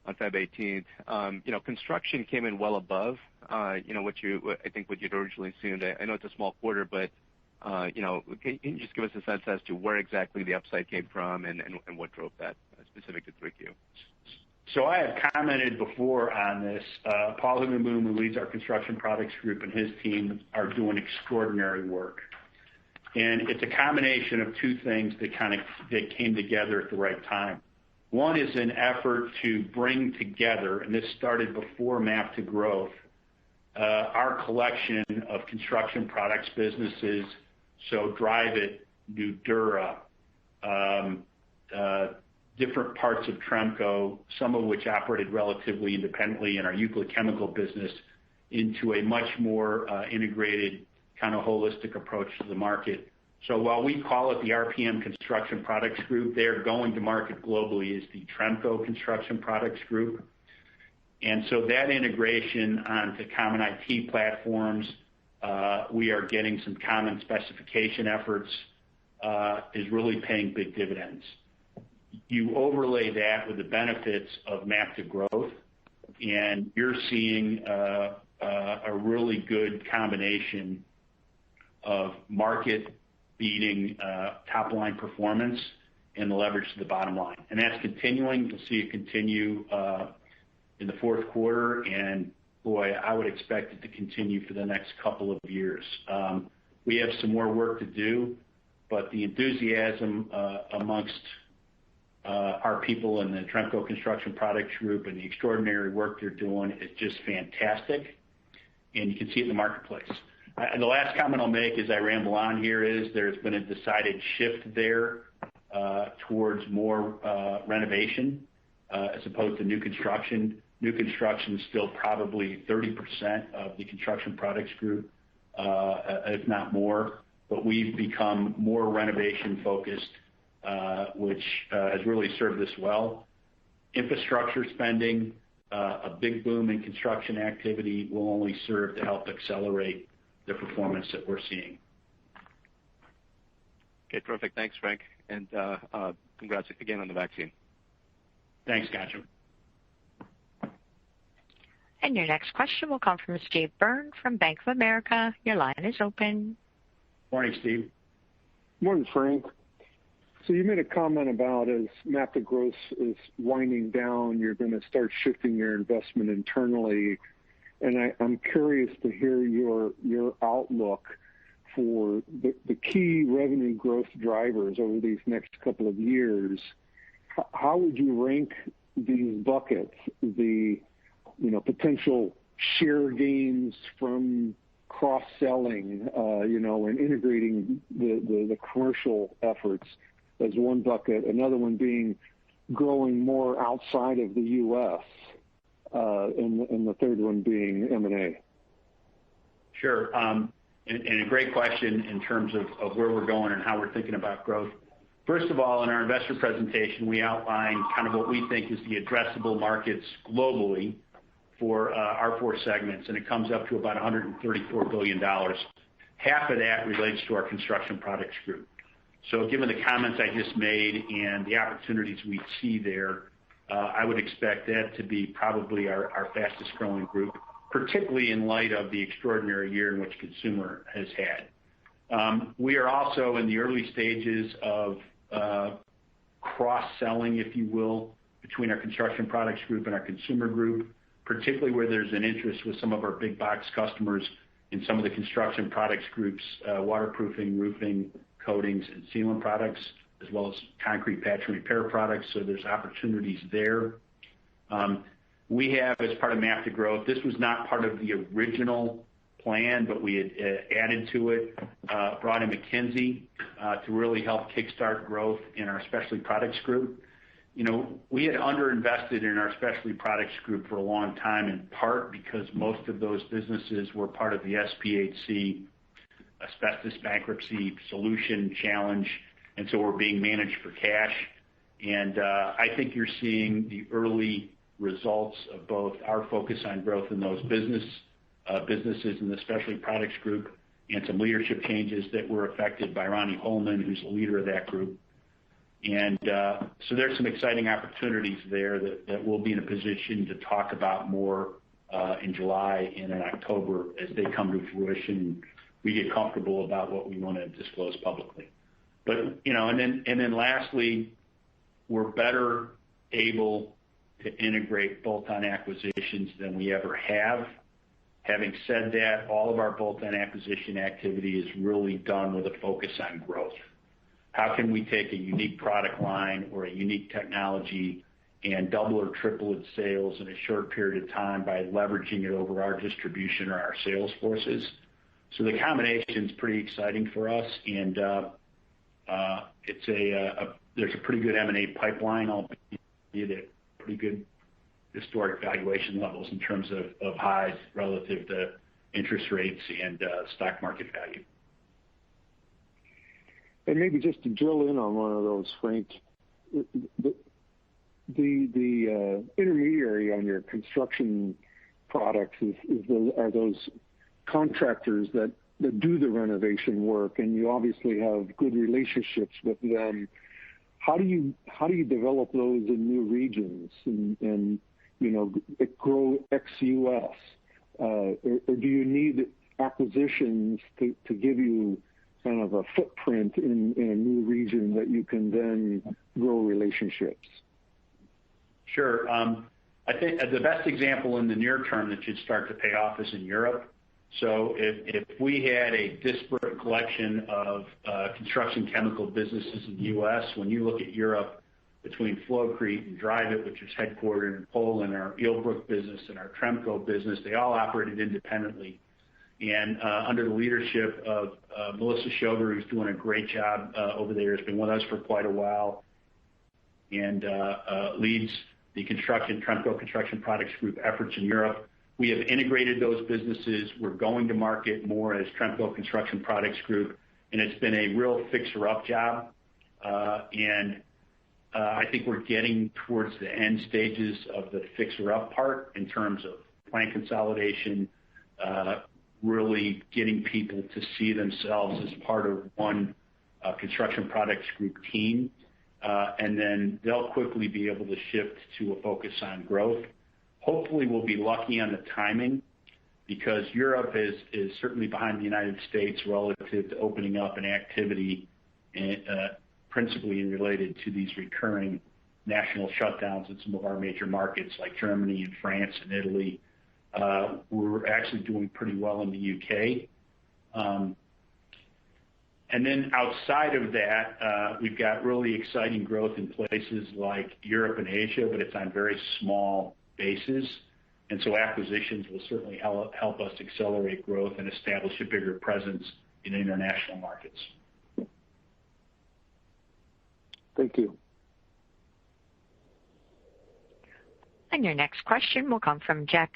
on Feb 18th, construction came in well above what you'd originally assumed. I know it's a small quarter, but can you just give us a sense as to where exactly the upside came from and what drove that specific to 3Q? So I have commented before on this. Paul Hoogenboom, who leads our Construction Products Group, and his team are doing extraordinary work. And it's a combination of two things that came together at the right time. One is an effort to bring together, and this started before MAP to Growth, our collection of construction products businesses, so Drive It, Nudura, different parts of Tremco, some of which operated relatively independently in our Euclid Chemical business, into a much more integrated, kind of holistic approach to the market. So while we call it the RPM Construction Products Group, they're going to market globally as the Tremco Construction Products Group. And so that integration onto common IT platforms, we are getting some common specification efforts, is really paying big dividends. You overlay that with the benefits of MAP to Growth, and you're seeing a really good combination of market-beating top-line performance and the leverage to the bottom line. And that's continuing. You'll see it continue in the fourth quarter, and boy, I would expect it to continue for the next couple of years. We have some more work to do, but the enthusiasm amongst our people in the Tremco Construction Products Group and the extraordinary work they're doing is just fantastic, and you can see it in the marketplace. The last comment I'll make as I ramble on here is there's been a decided shift there towards more renovation as opposed to new construction. New construction is still probably 30% of the Construction Products Group, if not more, but we've become more renovation focused, which has really served us well. Infrastructure spending, a big boom in construction activity will only serve to help accelerate the performance that we're seeing. Okay, terrific. Thanks, Frank. And congrats again on the vaccine. Thanks, Ghansham. And your next question will come from Steve Byrne from Bank of America. Your line is open. Morning, Steve. Morning, Frank. So you made a comment about as MAP to Growth is winding down, you're going to start shifting your investment internally. And I'm curious to hear your outlook for the key revenue growth drivers over these next couple of years. How would you rank these buckets? The potential share gains from cross-selling, and integrating the commercial efforts as one bucket, another one being growing more outside of the U.S., and the third one being M&A. Sure. And a great question in terms of where we're going and how we're thinking about growth. First of all, in our investor presentation, we outlined kind of what we think is the addressable markets globally for our four segments, and it comes up to about $134 billion. Half of that relates to our Construction Products Group. So given the comments I just made and the opportunities we see there, I would expect that to be probably our fastest growing group, particularly in light of the extraordinary year in which consumer has had. We are also in the early stages of cross-selling, if you will, between our Construction Products Group and our Consumer Group, particularly where there's an interest with some of our big box customers in some of the Construction Products Group's waterproofing, roofing, coatings, and sealant products, as well as concrete patch and repair products. So there's opportunities there. We have, as part of MAP to Growth, this was not part of the original plan, but we had added to it, brought in McKinsey to really help kickstart growth in our Specialty Products Group. We had underinvested in our Specialty Products Group for a long time, in part because most of those businesses were part of the SPHC asbestos bankruptcy solution challenge, and so we're being managed for cash. And I think you're seeing the early results of both our focus on growth in those businesses in the Specialty Products Group and some leadership changes that were affected by Ronnie Holman, who's the leader of that group. And so there's some exciting opportunities there that we'll be in a position to talk about more in July and in October as they come to fruition. We get comfortable about what we want to disclose publicly. But and then lastly, we're better able to integrate bolt-on acquisitions than we ever have. Having said that, all of our bolt-on acquisition activity is really done with a focus on growth. How can we take a unique product line or a unique technology and double or triple its sales in a short period of time by leveraging it over our distribution or our sales forces? So the combination is pretty exciting for us, and there's a pretty good M&A pipeline, albeit at pretty good historic valuation levels in terms of highs relative to interest rates and stock market value. And maybe just to drill in on one of those, Frank, the intermediary on your construction products are those contractors that do the renovation work, and you obviously have good relationships with them. How do you develop those in new regions and grow ex-US? Or do you need acquisitions to give you kind of a footprint in a new region that you can then grow relationships? Sure. I think the best example in the near term that should start to pay off is in Europe. So if we had a disparate collection of construction chemical businesses in the U.S., when you look at Europe, between Flowcrete and Dryvit, which is headquartered in Poland, our Eelbroek business and our Tremco business, they all operated independently. And under the leadership of Melissa Schoger, who's doing a great job over there, has been with us for quite a while, and leads the Tremco Construction Products Group efforts in Europe. We have integrated those businesses. We're going to market more as Tremco Construction Products Group, and it's been a real fixer-up job. And I think we're getting towards the end stages of the fixer-up part in terms of plant consolidation, really getting people to see themselves as part of one Construction Products Group team. And then they'll quickly be able to shift to a focus on growth. Hopefully we'll be lucky on the timing, because Europe is certainly behind the United States relative to opening up an activity, principally related to these recurring national shutdowns in some of our major markets like Germany and France and Italy. We're actually doing pretty well in the UK. And then outside of that, we've got really exciting growth in places like Europe and Asia, but it's on very small bases. And so acquisitions will certainly help us accelerate growth and establish a bigger presence in international markets. Thank you. And your next question will come from Jeff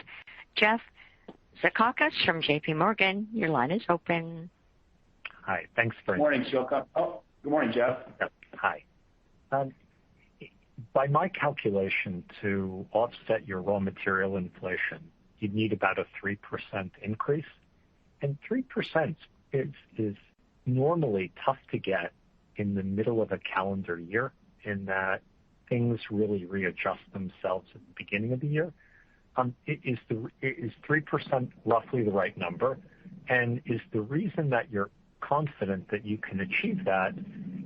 Zekauskas from J.P. Morgan. Your line is open. Hi. Thanks for. Good morning, Zekauskas. Oh, good morning, Jeff. Hi. By my calculation, to offset your raw material inflation, you'd need about a 3% increase. And 3% is normally tough to get in the middle of a calendar year, in that things really readjust themselves at the beginning of the year. Is 3% roughly the right number? And is the reason that you're confident that you can achieve that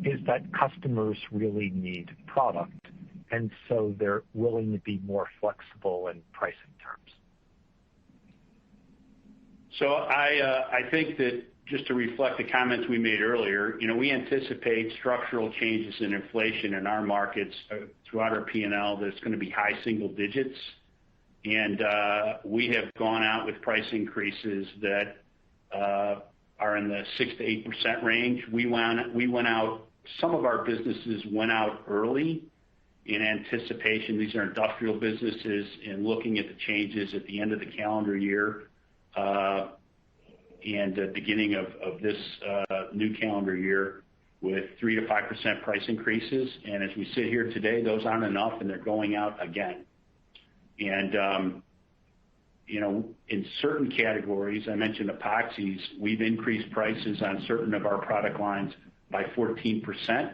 is that customers really need product, and so they're willing to be more flexible in pricing terms? So I think that just to reflect the comments we made earlier, we anticipate structural changes in inflation in our markets throughout our P&L that's going to be high single digits. And we have gone out with price increases that are in the 6 to 8% range. We went out, some of our businesses went out early in anticipation. These are industrial businesses, and looking at the changes at the end of the calendar year and the beginning of this new calendar year with 3 to 5% price increases. And as we sit here today, those aren't enough, and they're going out again. And in certain categories, I mentioned epoxies, we've increased prices on certain of our product lines by 14%.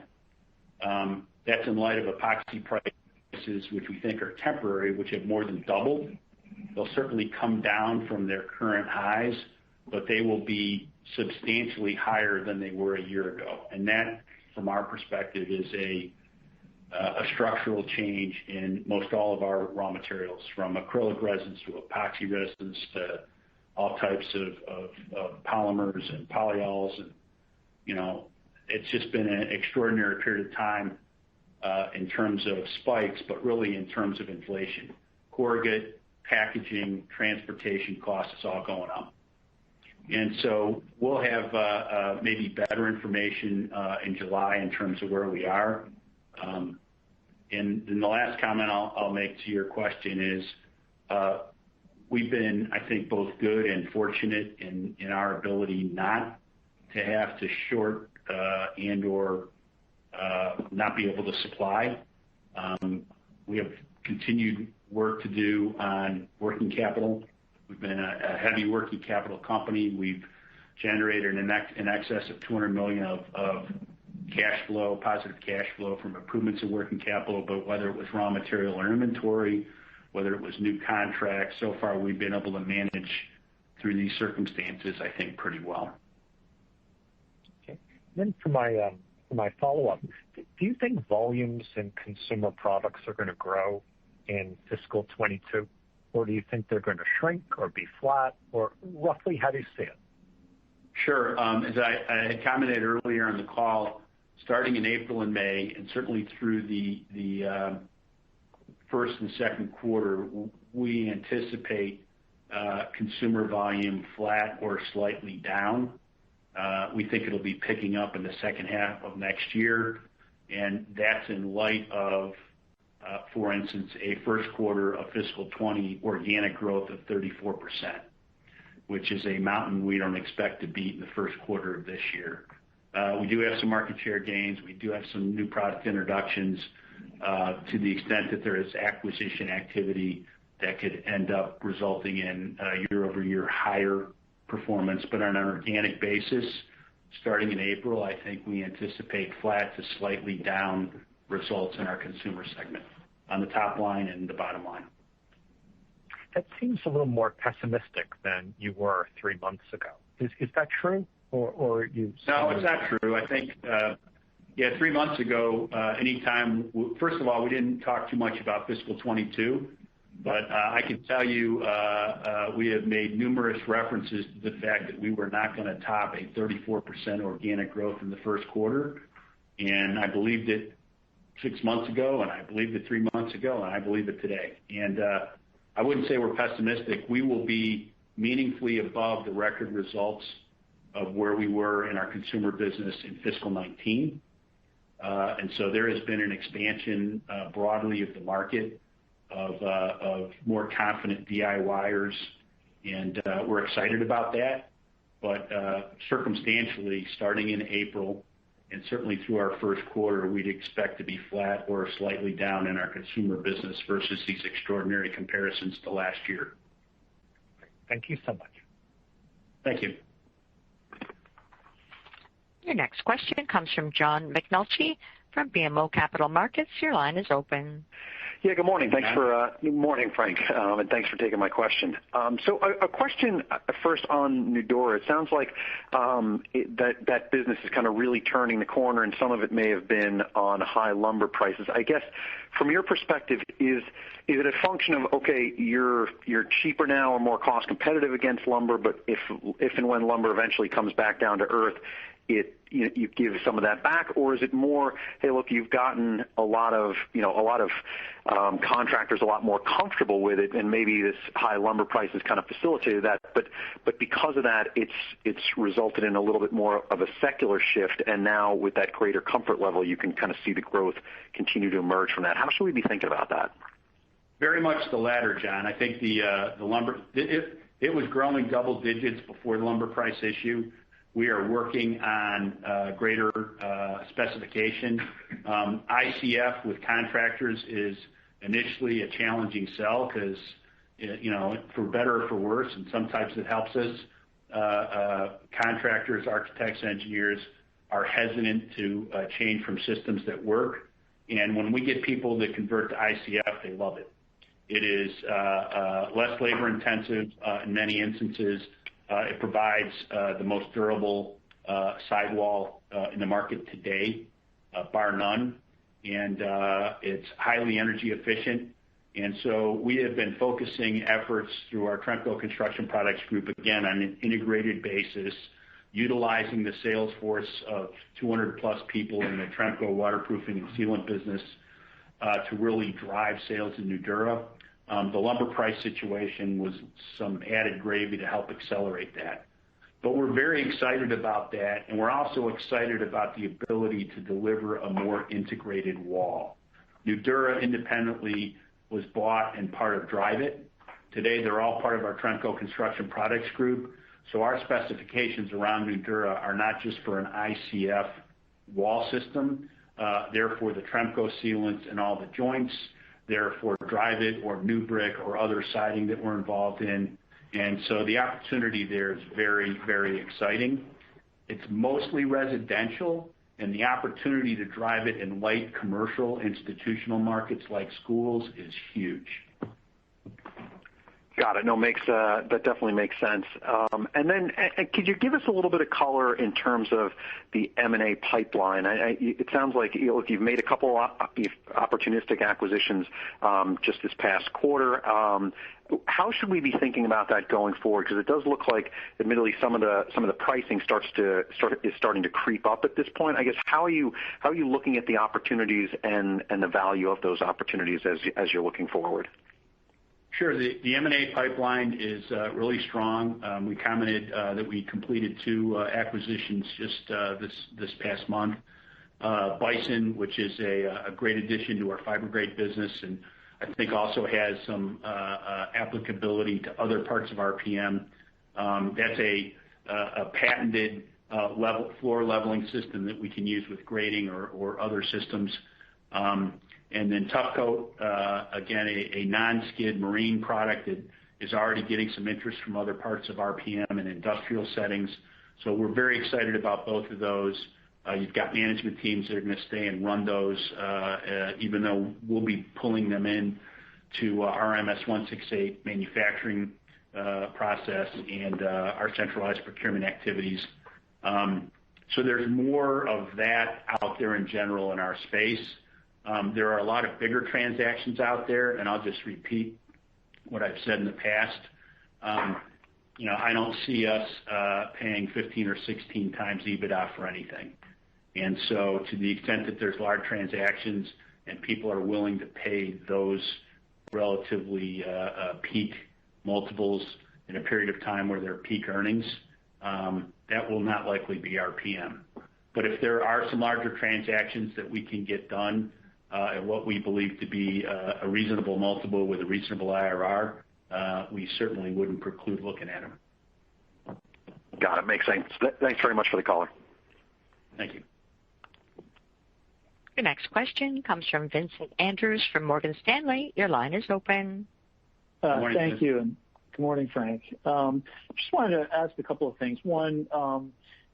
That's in light of epoxy prices, which we think are temporary, which have more than doubled. They'll certainly come down from their current highs, but they will be substantially higher than they were a year ago. And that, from our perspective, is a structural change in most all of our raw materials, from acrylic resins to epoxy resins to all types of polymers and polyols. And, it's just been an extraordinary period of time in terms of spikes, but really in terms of inflation. Corrugate, packaging, transportation costs is all going up. And so we'll have maybe better information in July in terms of where we are. And then the last comment I'll make to your question is we've been, I think, both good and fortunate in our ability not to have to short and or not be able to supply. We have continued work to do on working capital. We've been a heavy working capital company. We've generated in excess of $200 million of cash flow, positive cash flow from improvements in working capital, but whether it was raw material or inventory, whether it was new contracts, so far we've been able to manage through these circumstances, I think, pretty well. Okay. Then for my follow-up, do you think volumes in consumer products are going to grow in fiscal 22, or do you think they're going to shrink or be flat, or roughly how do you see it? Sure. As I had commented earlier on the call, starting in April and May, and certainly through the first and second quarter, we anticipate consumer volume flat or slightly down. We think it'll be picking up in the second half of next year, and that's in light of, for instance, a first quarter of fiscal 20 organic growth of 34%, which is a mountain we don't expect to beat in the first quarter of this year. We do have some market share gains. We do have some new product introductions to the extent that there is acquisition activity that could end up resulting in year-over-year higher performance. But on an organic basis, starting in April, I think we anticipate flat to slightly down results in our consumer segment on the top line and the bottom line. That seems a little more pessimistic than you were 3 months ago. Is that true? Or you? No, it's not true. I think, 3 months ago, first of all, we didn't talk too much about fiscal 22, but I can tell you we have made numerous references to the fact that we were not going to top a 34% organic growth in the first quarter. And I believed it 6 months ago, and I believed it 3 months ago, and I believe it today. And I wouldn't say we're pessimistic. We will be meaningfully above the record results of where we were in our consumer business in fiscal 19. And so there has been an expansion broadly of the market of more confident DIYers, and we're excited about that. But circumstantially, starting in April and certainly through our first quarter, we'd expect to be flat or slightly down in our consumer business versus these extraordinary comparisons to last year. Thank you so much. Thank you. Your next question comes from John McNulty from BMO Capital Markets. Your line is open. Yeah, good morning. Good morning, Frank, and thanks for taking my question. So a question first on Nudura. It sounds like that business is kind of really turning the corner, and some of it may have been on high lumber prices. I guess from your perspective, is it a function of, okay, you're cheaper now or more cost competitive against lumber, but if and when lumber eventually comes back down to earth, you give some of that back, or is it more, hey, look, you've gotten a lot of contractors a lot more comfortable with it, and maybe this high lumber price has kind of facilitated that, but because of that, it's resulted in a little bit more of a secular shift, and now with that greater comfort level, you can kind of see the growth continue to emerge from that. How should we be thinking about that? Very much the latter, John. I think the lumber, it was growing double digits before the lumber price issue. We are working on greater specification. ICF with contractors is initially a challenging sell because, for better or for worse, and sometimes it helps us, contractors, architects, engineers are hesitant to change from systems that work. And when we get people that convert to ICF, they love it. It is less labor intensive in many instances. It provides the most durable sidewall in the market today, bar none, and it's highly energy efficient. And so we have been focusing efforts through our Tremco Construction Products Group, again, on an integrated basis, utilizing the sales force of 200-plus people in the Tremco waterproofing and sealant business to really drive sales in Nudura. The lumber price situation was some added gravy to help accelerate that. But we're very excited about that, and we're also excited about the ability to deliver a more integrated wall. Nudura independently was bought and part of Dryvit. Today, they're all part of our Tremco Construction Products Group. So our specifications around Nudura are not just for an ICF wall system. They're for the Tremco sealants and all the joints. They're for Dryvit or New Brick or other siding that we're involved in. And so the opportunity there is very, very exciting. It's mostly residential, and the opportunity to drive it in light commercial institutional markets like schools is huge. Got it. No, that definitely makes sense. And then could you give us a little bit of color in terms of the M&A pipeline? It sounds like you've made a couple opportunistic acquisitions just this past quarter. How should we be thinking about that going forward? Because it does look like, admittedly, some of the pricing is starting to creep up at this point. I guess how are you looking at the opportunities and the value of those opportunities as you're looking forward? Sure. The M&A pipeline is really strong. We commented that we completed 2 acquisitions just this past month. Bison, which is a great addition to our fiber grade business, and I think also has some applicability to other parts of RPM. That's a patented floor leveling system that we can use with grading or other systems. And then Tough Coat, again, a non-skid marine product that is already getting some interest from other parts of RPM and industrial settings. So we're very excited about both of those. You've got management teams that are going to stay and run those, even though we'll be pulling them in to our RMS 168 manufacturing process and our centralized procurement activities. So there's more of that out there in general in our space. There are a lot of bigger transactions out there, and I'll just repeat what I've said in the past. I don't see us paying 15 or 16 times EBITDA for anything. And so to the extent that there's large transactions and people are willing to pay those relatively peak multiples in a period of time where they're peak earnings, that will not likely be RPM. But if there are some larger transactions that we can get done at what we believe to be a reasonable multiple with a reasonable IRR, we certainly wouldn't preclude looking at them. Got it. Makes sense. Thanks very much for the caller. Thank you. Your next question comes from Vincent Andrews from Morgan Stanley. Your line is open. Thank you. And good morning, Frank. Just wanted to ask a couple of things. One,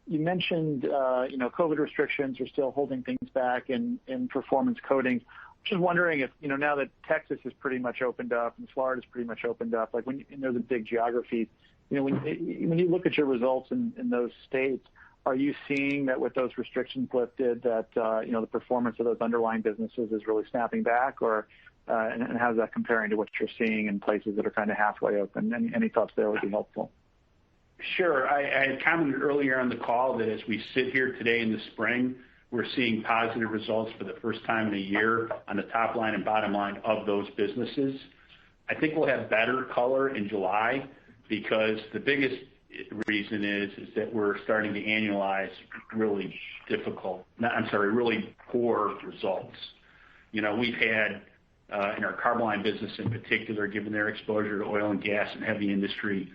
You mentioned, COVID restrictions are still holding things back in performance coatings. Just wondering if, now that Texas is pretty much opened up and Florida's pretty much opened up, like and they're the big geographies, when you look at your results in those states, are you seeing that with those restrictions lifted that, the performance of those underlying businesses is really snapping back, or and how's that comparing to what you're seeing in places that are kind of halfway open? Any thoughts there would be helpful. Sure. I had commented earlier on the call that as we sit here today in the spring, we're seeing positive results for the first time in a year on the top line and bottom line of those businesses. I think we'll have better color in July because the biggest reason is that we're starting to annualize really poor results. We've had in our Carboline business in particular, given their exposure to oil and gas and heavy industry,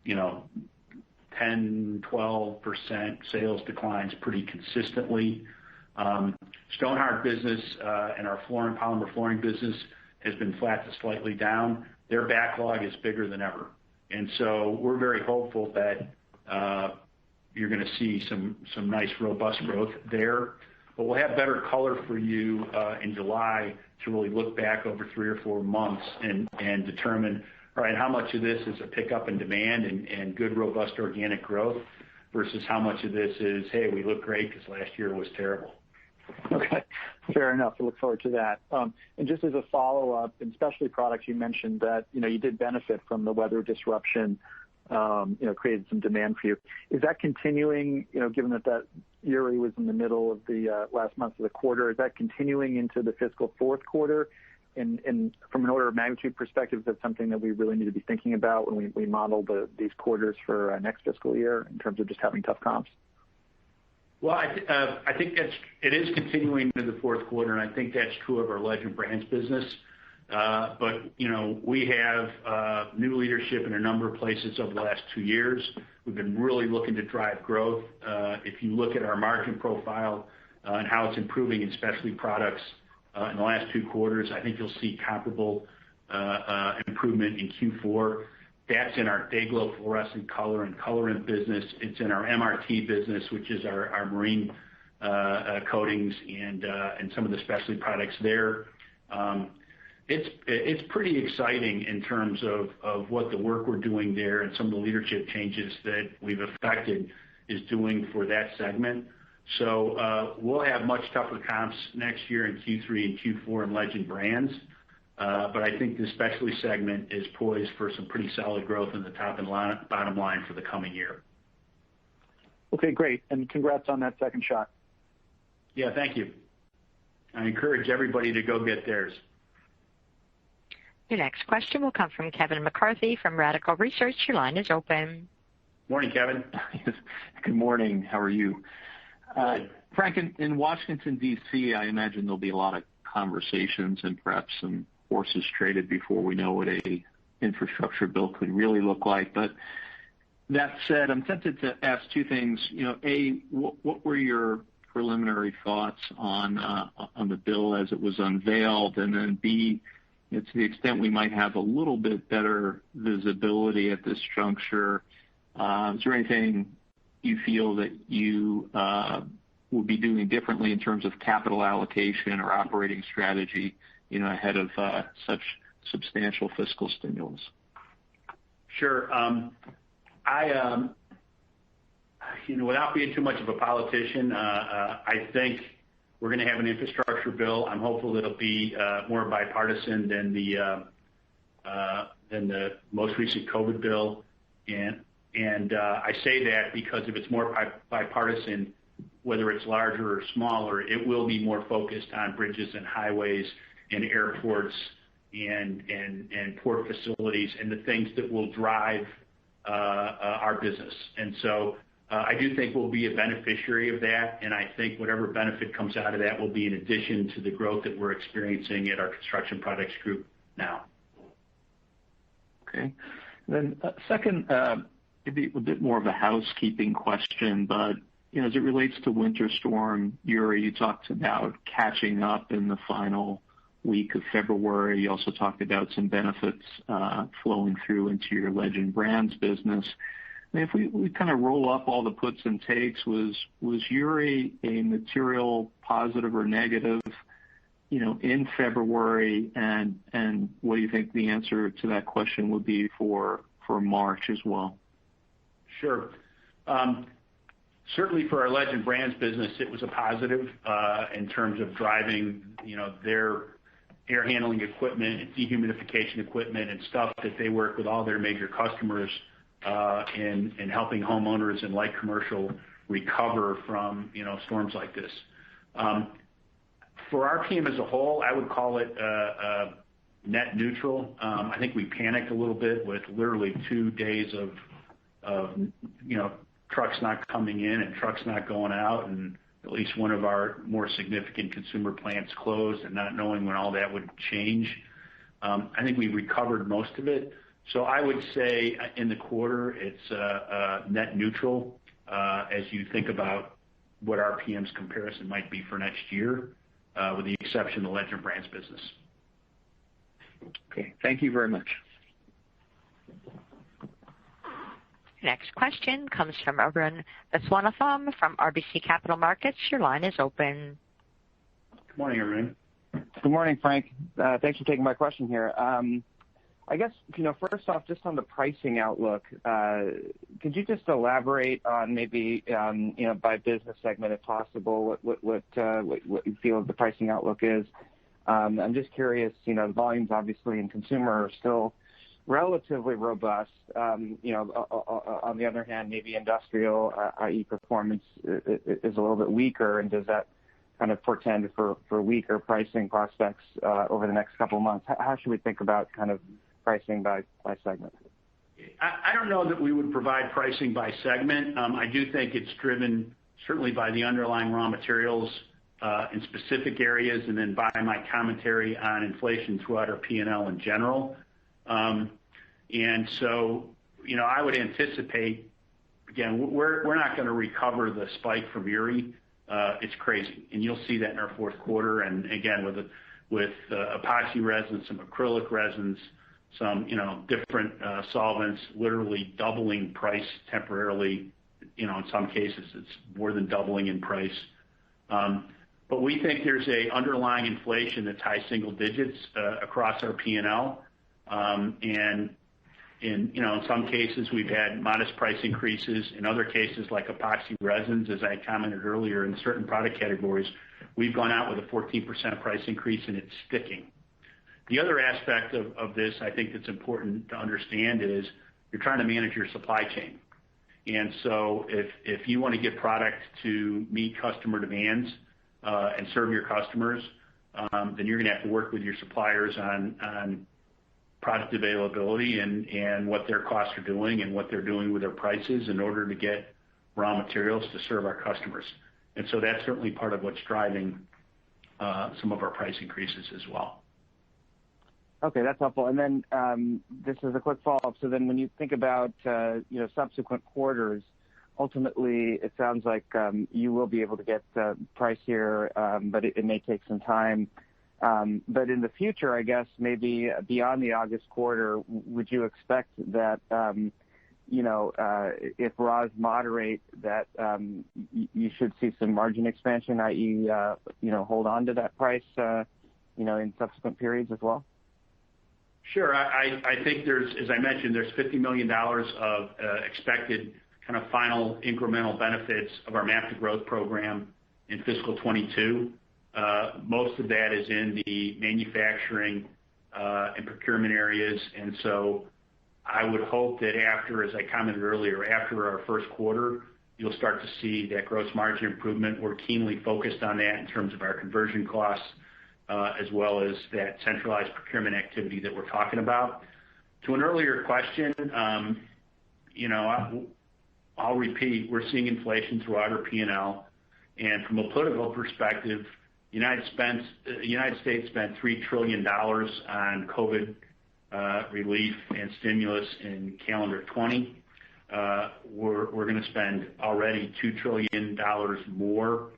10, 12% sales declines pretty consistently. Stonehard business and our polymer flooring business has been flat to slightly down. Their backlog is bigger than ever. And so we're very hopeful that you're going to see some nice robust growth there. But we'll have better color for you in July to really look back over 3 or 4 months and determine, all right, how much of this is a pickup in demand and good, robust organic growth versus how much of this is, hey, we look great because last year was terrible. Okay, fair enough. I look forward to that. And just as a follow-up, in specialty products, you mentioned that, you did benefit from the weather disruption, created some demand for you. Is that continuing, given that Uri was in the middle of the last month of the quarter, is that continuing into the fiscal fourth quarter? And from an order of magnitude perspective, is that something that we really need to be thinking about when we model these quarters for next fiscal year in terms of just having tough comps? Well, I think it is continuing into the fourth quarter, and I think that's true of our Legend Brands business. But we have new leadership in a number of places over the last 2 years. We've been really looking to drive growth. If you look at our margin profile and how it's improving in specialty products in the last 2 quarters, I think you'll see comparable improvement in Q4. That's in our Day-Glo fluorescent color and colorant business. It's in our MRT business, which is our marine coatings and some of the specialty products there. It's pretty exciting in terms of what the work we're doing there and some of the leadership changes that we've effected is doing for that segment. So we'll have much tougher comps next year in Q3 and Q4 in Legend Brands. But I think the specialty segment is poised for some pretty solid growth in the top and bottom line for the coming year. Okay, great. And congrats on that second shot. Yeah, thank you. I encourage everybody to go get theirs. Your next question will come from Kevin McCarthy from Radical Research. Your line is open. Morning, Kevin. Good morning. How are you? Good. Frank, in Washington, D.C., I imagine there'll be a lot of conversations and perhaps some horses traded before we know what a infrastructure bill could really look like. But that said, I'm tempted to ask 2 things. A, what were your preliminary thoughts on the bill as it was unveiled? And then B, to the extent we might have a little bit better visibility at this juncture, is there anything you feel that you will be doing differently in terms of capital allocation or operating strategy, ahead of such substantial fiscal stimulus? Sure. Without being too much of a politician, I think we're going to have an infrastructure bill. I'm hopeful that it'll be more bipartisan than the most recent COVID bill. And I say that because if it's more bipartisan, whether it's larger or smaller, it will be more focused on bridges and highways and airports and port facilities and the things that will drive our business. And so I do think we'll be a beneficiary of that, and I think whatever benefit comes out of that will be in addition to the growth that we're experiencing at our Construction Products Group now. Okay. Then second, maybe a bit more of a housekeeping question, but as it relates to Winter Storm Uri, you talked about catching up in the final week of February. You also talked about some benefits flowing through into your Legend Brands business. If we kind of roll up all the puts and takes, was Uri a material positive or negative, in February? And what do you think the answer to that question would be for March as well? Sure. Certainly for our Legend Brands business, it was a positive in terms of driving, their air handling equipment and dehumidification equipment and stuff that they work with all their major customers in helping homeowners and light commercial recover from, storms like this. For our team as a whole, I would call it net neutral. I think we panicked a little bit with literally 2 days of trucks not coming in and trucks not going out, and at least one of our more significant consumer plants closed, and not knowing when all that would change. I think we recovered most of it. So I would say in the quarter, it's net neutral as you think about what RPM's comparison might be for next year, with the exception of the Legend Brands business. Okay, thank you very much. Next question comes from Arun Viswanathan from RBC Capital Markets. Your line is open. Good morning, Arun. Good morning, Frank. Thanks for taking my question here. I guess, first off, just on the pricing outlook, could you just elaborate on maybe, by business segment, if possible, what you feel the pricing outlook is? I'm just curious, the volumes obviously in consumer are still relatively robust. On the other hand, maybe industrial, i.e. performance, is a little bit weaker, and does that kind of portend for weaker pricing prospects over the next couple of months? How should we think about kind of pricing by segment? I don't know that we would provide pricing by segment. I do think it's driven certainly by the underlying raw materials in specific areas, and then by my commentary on inflation throughout our P&L in general. And so, I would anticipate, again, we're not going to recover the spike from Uri. It's crazy, and you'll see that in our fourth quarter. And again, with epoxy resins, some acrylic resins, some different solvents, literally doubling price temporarily. In some cases, it's more than doubling in price. But we think there's a underlying inflation that's high single digits across our P&L. And in some cases, we've had modest price increases. In other cases, like epoxy resins, as I commented earlier, in certain product categories, we've gone out with a 14% price increase, and it's sticking. The other aspect of this, I think that's important to understand, is you're trying to manage your supply chain. And so if you want to get product to meet customer demands and serve your customers, then you're going to have to work with your suppliers on product availability and what their costs are doing and what they're doing with their prices in order to get raw materials to serve our customers. And so that's certainly part of what's driving some of our price increases as well. Okay, that's helpful. And then this is a quick follow-up. So then when you think about subsequent quarters, ultimately it sounds like you will be able to get price here, but it may take some time. But in the future, I guess maybe beyond the August quarter, would you expect that if raws moderate, that you should see some margin expansion, i.e. hold on to that price in subsequent periods as well? Sure. I think as I mentioned, there's $50 million of expected kind of final incremental benefits of our MAP to Growth program in fiscal 22. Most of that is in the manufacturing and procurement areas. And so I would hope that after, as I commented earlier, after our first quarter, you'll start to see that gross margin improvement. We're keenly focused on that in terms of our conversion costs, as well as that centralized procurement activity that we're talking about. To an earlier question, I'll repeat, we're seeing inflation throughout our P&L. And from a political perspective, the United States spent $3 trillion on COVID relief and stimulus in calendar 20. We're going to spend already $2 trillion more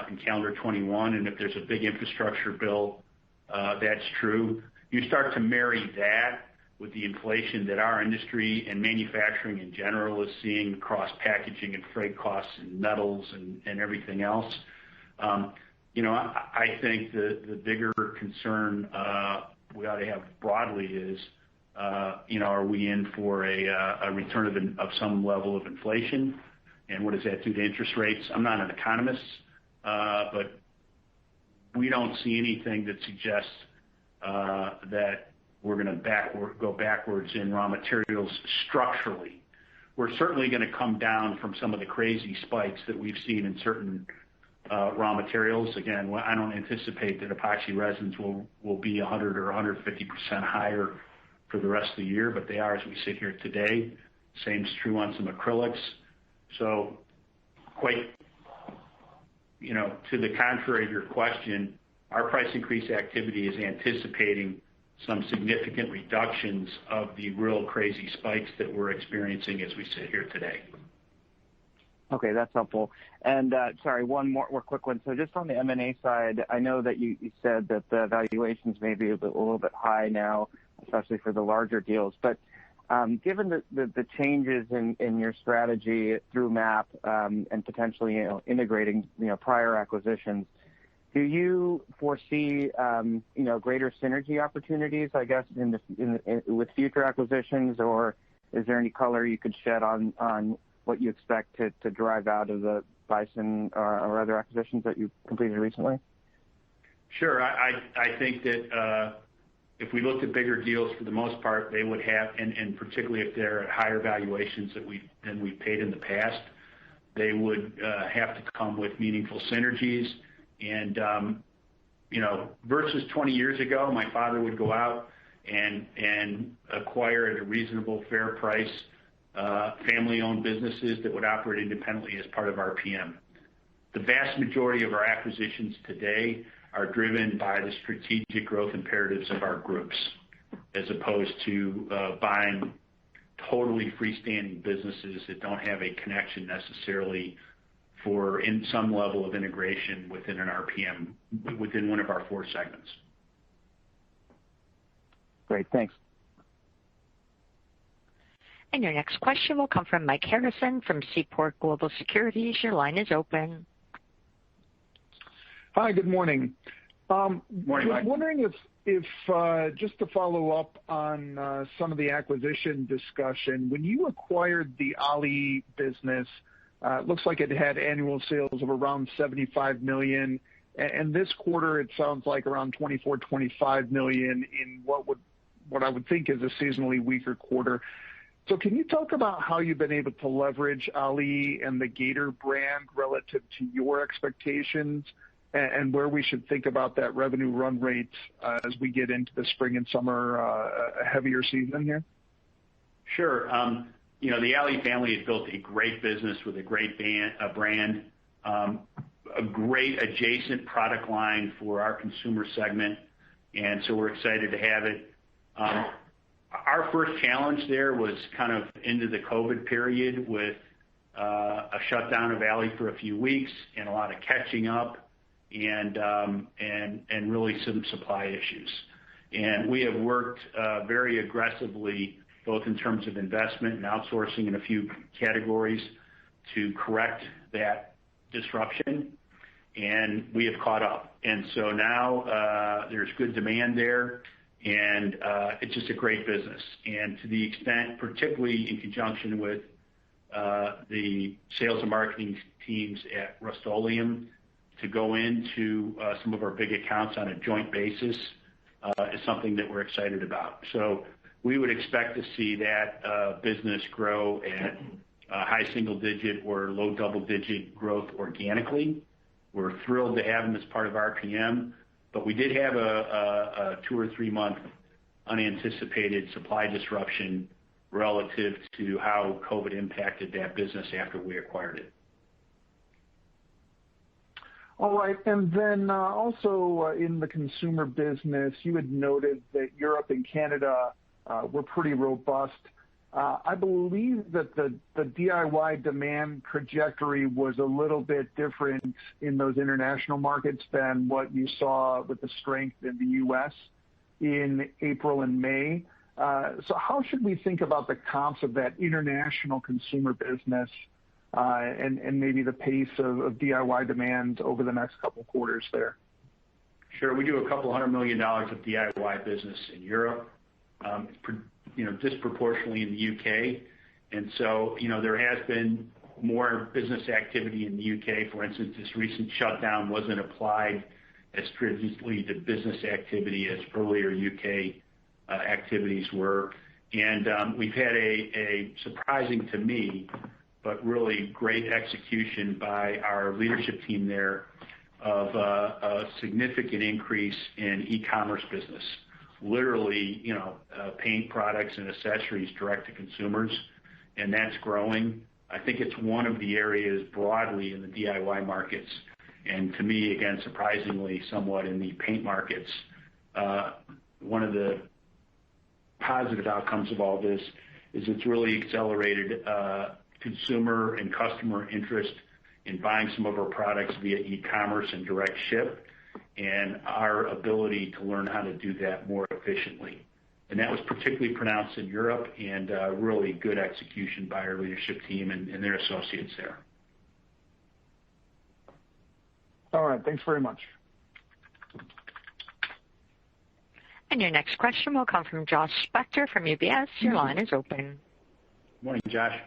in calendar 21. And if there's a big infrastructure bill, that's true. You start to marry that with the inflation that our industry and manufacturing in general is seeing across packaging and freight costs and metals and everything else. I think the bigger concern we ought to have broadly is, are we in for a return of some level of inflation, and what does that do to interest rates? I'm not an economist, but we don't see anything that suggests that we're going to go backwards in raw materials structurally. We're certainly going to come down from some of the crazy spikes that we've seen in certain raw materials. Again, I don't anticipate that epoxy resins will be 100 or 150% higher for the rest of the year, but they are as we sit here today. Same is true on some acrylics. So to the contrary of your question, our price increase activity is anticipating some significant reductions of the real crazy spikes that we're experiencing as we sit here today. Okay, that's helpful. And sorry, one more quick one. So just on the M&A side, I know that you said that the valuations may be a little bit high now, especially for the larger deals. But given the changes in your strategy through MAP and potentially integrating prior acquisitions, do you foresee greater synergy opportunities, I guess, with future acquisitions, or is there any color you could shed on what you expect to drive out of the Bison or other acquisitions that you completed recently? Sure. I think that if we looked at bigger deals, for the most part, they would have, and particularly if they're at higher valuations than we've paid in the past, they would have to come with meaningful synergies. And versus 20 years ago, my father would go out and acquire at a reasonable, fair price family-owned businesses that would operate independently as part of RPM. The vast majority of our acquisitions today are driven by the strategic growth imperatives of our groups, as opposed to buying totally freestanding businesses that don't have a connection necessarily for in some level of integration within an RPM, within one of our four segments. Great, thanks. And your next question will come from Mike Harrison from Seaport Global Securities. Your line is open. Hi, good morning. Morning, Mike. I was wondering if just to follow up on some of the acquisition discussion, when you acquired the Ali business, it looks like it had annual sales of around $75 million, and this quarter it sounds like around $24-25 million in what I would think is a seasonally weaker quarter. So can you talk about how you've been able to leverage Ali and the Gator brand relative to your expectations, and where we should think about that revenue run rate as we get into the spring and summer heavier season here? Sure. The Ali family has built a great business with a great brand, a great adjacent product line for our consumer segment, and so we're excited to have it. Our first challenge there was kind of into the COVID period with a shutdown of Ali for a few weeks and a lot of catching up and really some supply issues. And we have worked very aggressively, both in terms of investment and outsourcing in a few categories, to correct that disruption, and we have caught up. And so now there's good demand there, and it's just a great business. And to the extent, particularly in conjunction with the sales and marketing teams at Rust-Oleum, to go into some of our big accounts on a joint basis is something that we're excited about. So we would expect to see that business grow at high single-digit or low double-digit growth organically. We're thrilled to have them as part of RPM, but we did have a 2 or 3 month unanticipated supply disruption relative to how COVID impacted that business after we acquired it. All right, and then also in the consumer business, you had noted that Europe and Canada were pretty robust. I believe that the DIY demand trajectory was a little bit different in those international markets than what you saw with the strength in the U.S. in April and May. So how should we think about the comps of that international consumer business and maybe the pace of DIY demand over the next couple of quarters there? Sure. We do a couple $100 million of DIY business in Europe, disproportionately in the UK. And so, there has been more business activity in the UK. For instance, this recent shutdown wasn't applied as stringently to business activity as earlier UK activities were. And we've had a surprising to me, but really great execution by our leadership team there of a significant increase in e-commerce business. Literally, paint products and accessories direct to consumers, and that's growing. I think it's one of the areas broadly in the DIY markets, and to me, again, surprisingly, somewhat in the paint markets. One of the positive outcomes of all this is it's really accelerated consumer and customer interest in buying some of our products via e-commerce and direct ship, and our ability to learn how to do that more efficiently. And that was particularly pronounced in Europe, and really good execution by our leadership team and their associates there. All right. Thanks very much. And your next question will come from Josh Spector from UBS. Your line is open. Morning, Josh.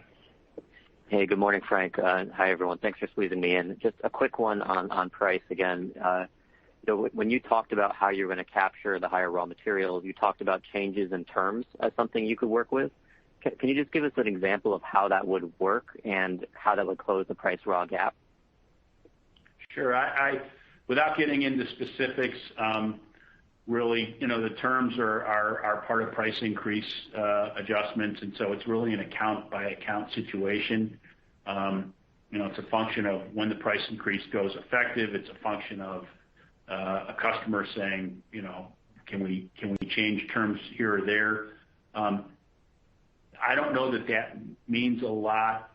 Hey, good morning, Frank. Hi, everyone. Thanks for squeezing me in. Just a quick one on price again. When you talked about how you're going to capture the higher raw materials, you talked about changes in terms as something you could work with. Can you just give us an example of how that would work and how that would close the price raw gap? Sure. Without getting into specifics, really, the terms are part of price increase adjustments, and so it's really an account-by-account situation. It's a function of when the price increase goes effective. It's a function of a customer saying, can we change terms here or there? I don't know that means a lot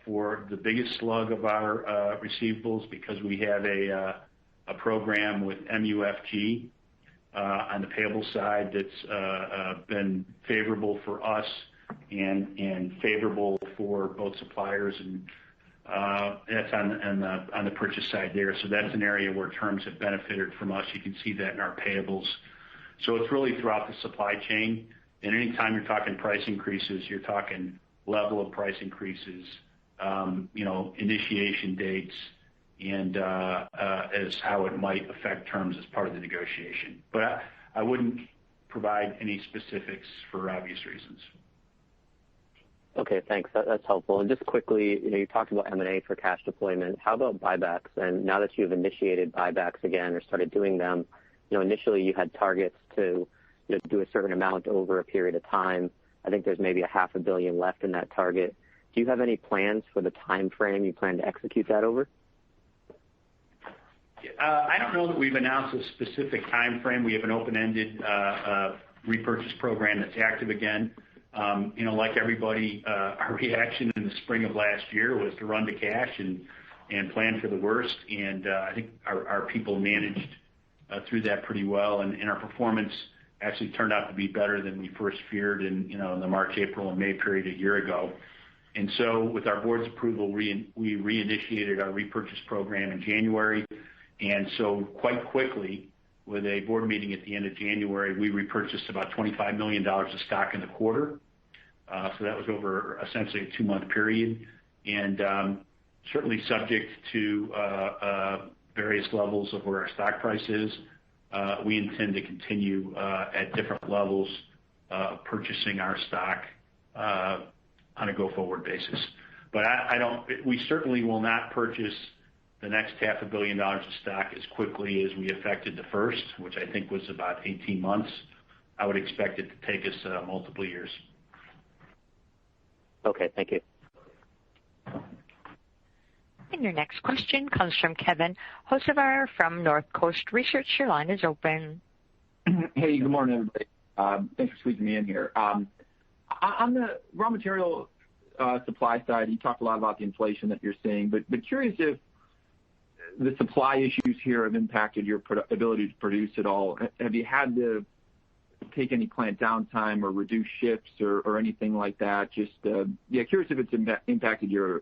for the biggest slug of our receivables because we have a program with MUFG on the payable side that's been favorable for us and favorable for both suppliers, and that's on the purchase side there. So that's an area where terms have benefited from us. You can see that in our payables. So it's really throughout the supply chain. And anytime you're talking price increases, you're talking level of price increases, initiation dates, and as how it might affect terms as part of the negotiation. But I wouldn't provide any specifics for obvious reasons. Okay, thanks. That's helpful. And just quickly, you talked about M&A for cash deployment. How about buybacks? And now that you've initiated buybacks again or started doing them, initially you had targets to do a certain amount over a period of time. I think there's maybe $500 million left in that target. Do you have any plans for the time frame you plan to execute that over? I don't know that we've announced a specific time frame. We have an open-ended repurchase program that's active again. Like everybody, our reaction in the spring of last year was to run to cash and plan for the worst. And I think our people managed through that pretty well. And our performance actually turned out to be better than we first feared in the March, April, and May period a year ago. And so with our board's approval, we reinitiated our repurchase program in January. And so quite quickly, with a board meeting at the end of January, we repurchased about $25 million of stock in the quarter. So that was over essentially a 2-month period. And certainly subject to various levels of where our stock price is, we intend to continue at different levels purchasing our stock on a go-forward basis. But we certainly will not purchase the next $500 million of stock as quickly as we effected the first, which I think was about 18 months. I would expect it to take us multiple years. Okay, thank you. And your next question comes from Kevin Hocevar from Northcoast Research. Your line is open. Hey, good morning, everybody. Thanks for squeezing me in here. On the raw material supply side, you talked a lot about the inflation that you're seeing, but curious if the supply issues here have impacted your ability to produce at all. Have you had to take any plant downtime or reduce shifts or anything like that? Just curious if it's impacted your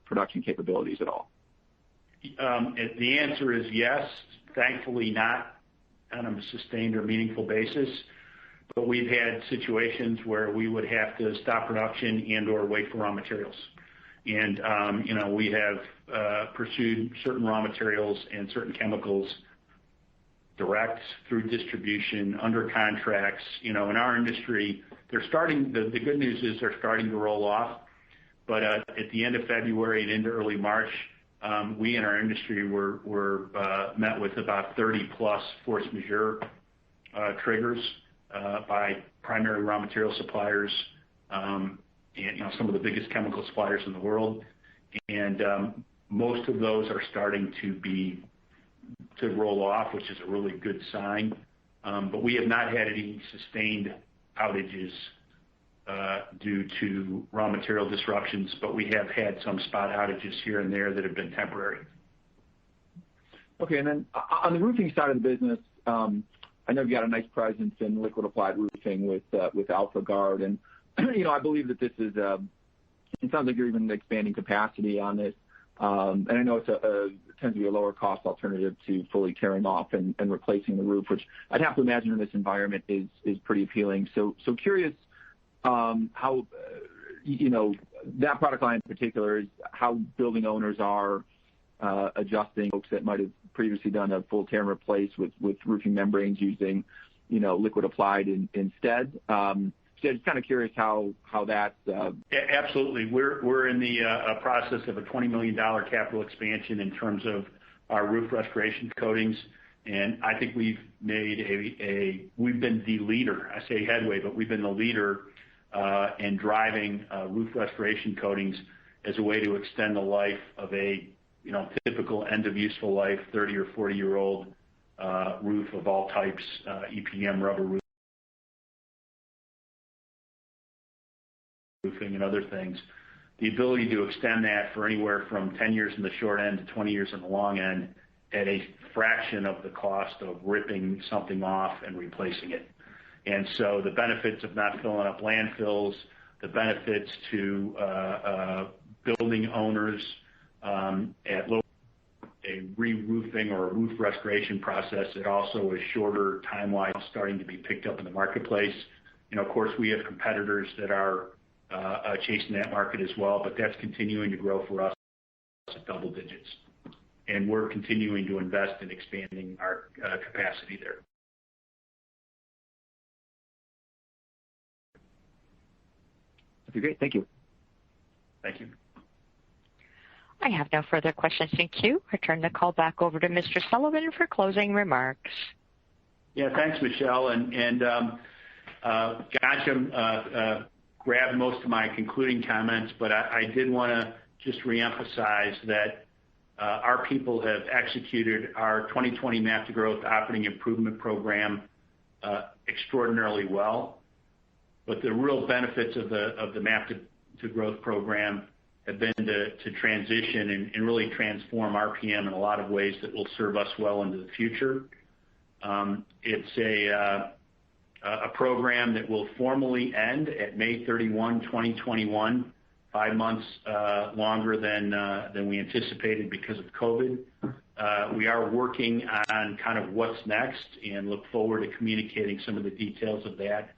production capabilities at all. The answer is yes. Thankfully, not on a sustained or meaningful basis. But we've had situations where we would have to stop production and/or wait for raw materials. And, we have pursued certain raw materials and certain chemicals direct through distribution, under contracts. In our industry, they're starting, the good news is they're starting to roll off. But at the end of February and into early March, we in our industry were met with about 30-plus force majeure triggers by primary raw material suppliers and some of the biggest chemical suppliers in the world. And most of those are starting to roll off, which is a really good sign. But we have not had any sustained outages due to raw material disruptions, but we have had some spot outages here and there that have been temporary. Okay, and then on the roofing side of the business, I know you got a nice presence in liquid applied roofing with AlphaGuard, and I believe that this is it sounds like you're even expanding capacity on this, and I know it tends to be a lower cost alternative to fully tearing off and replacing the roof, which I'd have to imagine in this environment is pretty appealing. So curious how that product line in particular is how building owners are adjusting. Folks that might have previously done a full tear and replace with roofing membranes using liquid applied instead. So just kind of curious how that's. Absolutely, we're in the process of a $20 million capital expansion in terms of our roof restoration coatings, and I think we've made we've been the leader. I say headway, but we've been the leader in driving roof restoration coatings as a way to extend the life of a typical end of useful life 30 or 40-year-old roof of all types, EPDM rubber roofing and other things. The ability to extend that for anywhere from 10 years in the short end to 20 years in the long end at a fraction of the cost of ripping something off and replacing it. And so the benefits of not filling up landfills, the benefits to building owners at a re-roofing or a roof restoration process that also is shorter time-wise starting to be picked up in the marketplace. Of course, we have competitors that are chasing that market as well, but that's continuing to grow for us at double digits. And we're continuing to invest in expanding our capacity there. Okay, great. Thank you. Thank you. I have no further questions in queue. I turn the call back over to Mr. Sullivan for closing remarks. Yeah, thanks, Michelle. And Ghansham grabbed most of my concluding comments, but I did want to just reemphasize that our people have executed our 2020 MAP to Growth operating improvement program extraordinarily well. But the real benefits of the MAP to Growth program have been to transition and really transform RPM in a lot of ways that will serve us well into the future. It's a program that will formally end at May 31, 2021, 5 months longer than we anticipated because of COVID. We are working on kind of what's next and look forward to communicating some of the details of that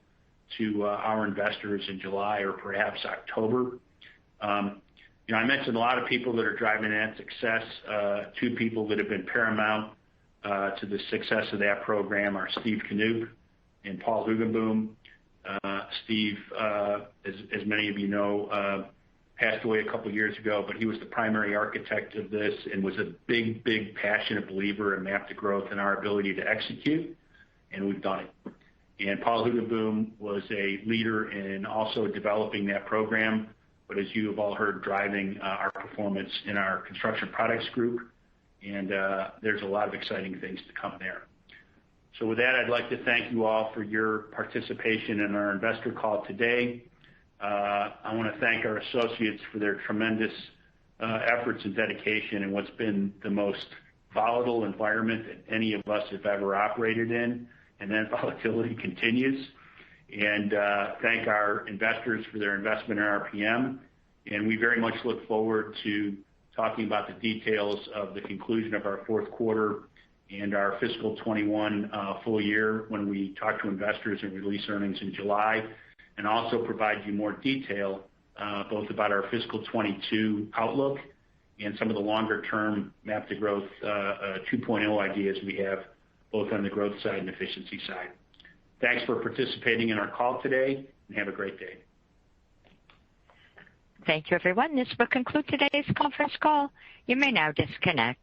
to our investors in July or perhaps October. I mentioned a lot of people that are driving that success. Two people that have been paramount to the success of that program are Steve Knoop and Paul Hugenboom. Steve, as many of you know, passed away a couple of years ago, but he was the primary architect of this and was a big, big, passionate believer in MAP to Growth and our ability to execute, and we've done it. And Paul Hugenboom was a leader in also developing that program, but as you have all heard, driving our performance in our construction products group, and there's a lot of exciting things to come there. So with that, I'd like to thank you all for your participation in our investor call today. I want to thank our associates for their tremendous efforts and dedication in what's been the most volatile environment that any of us have ever operated in. and that volatility continues. And thank our investors for their investment in RPM. And we very much look forward to talking about the details of the conclusion of our fourth quarter and our fiscal 21 full year when we talk to investors and release earnings in July, and also provide you more detail both about our fiscal 22 outlook and some of the longer-term MAP to Growth 2.0 ideas we have, both on the growth side and efficiency side. Thanks for participating in our call today, and have a great day. Thank you, everyone. This will conclude today's conference call. You may now disconnect.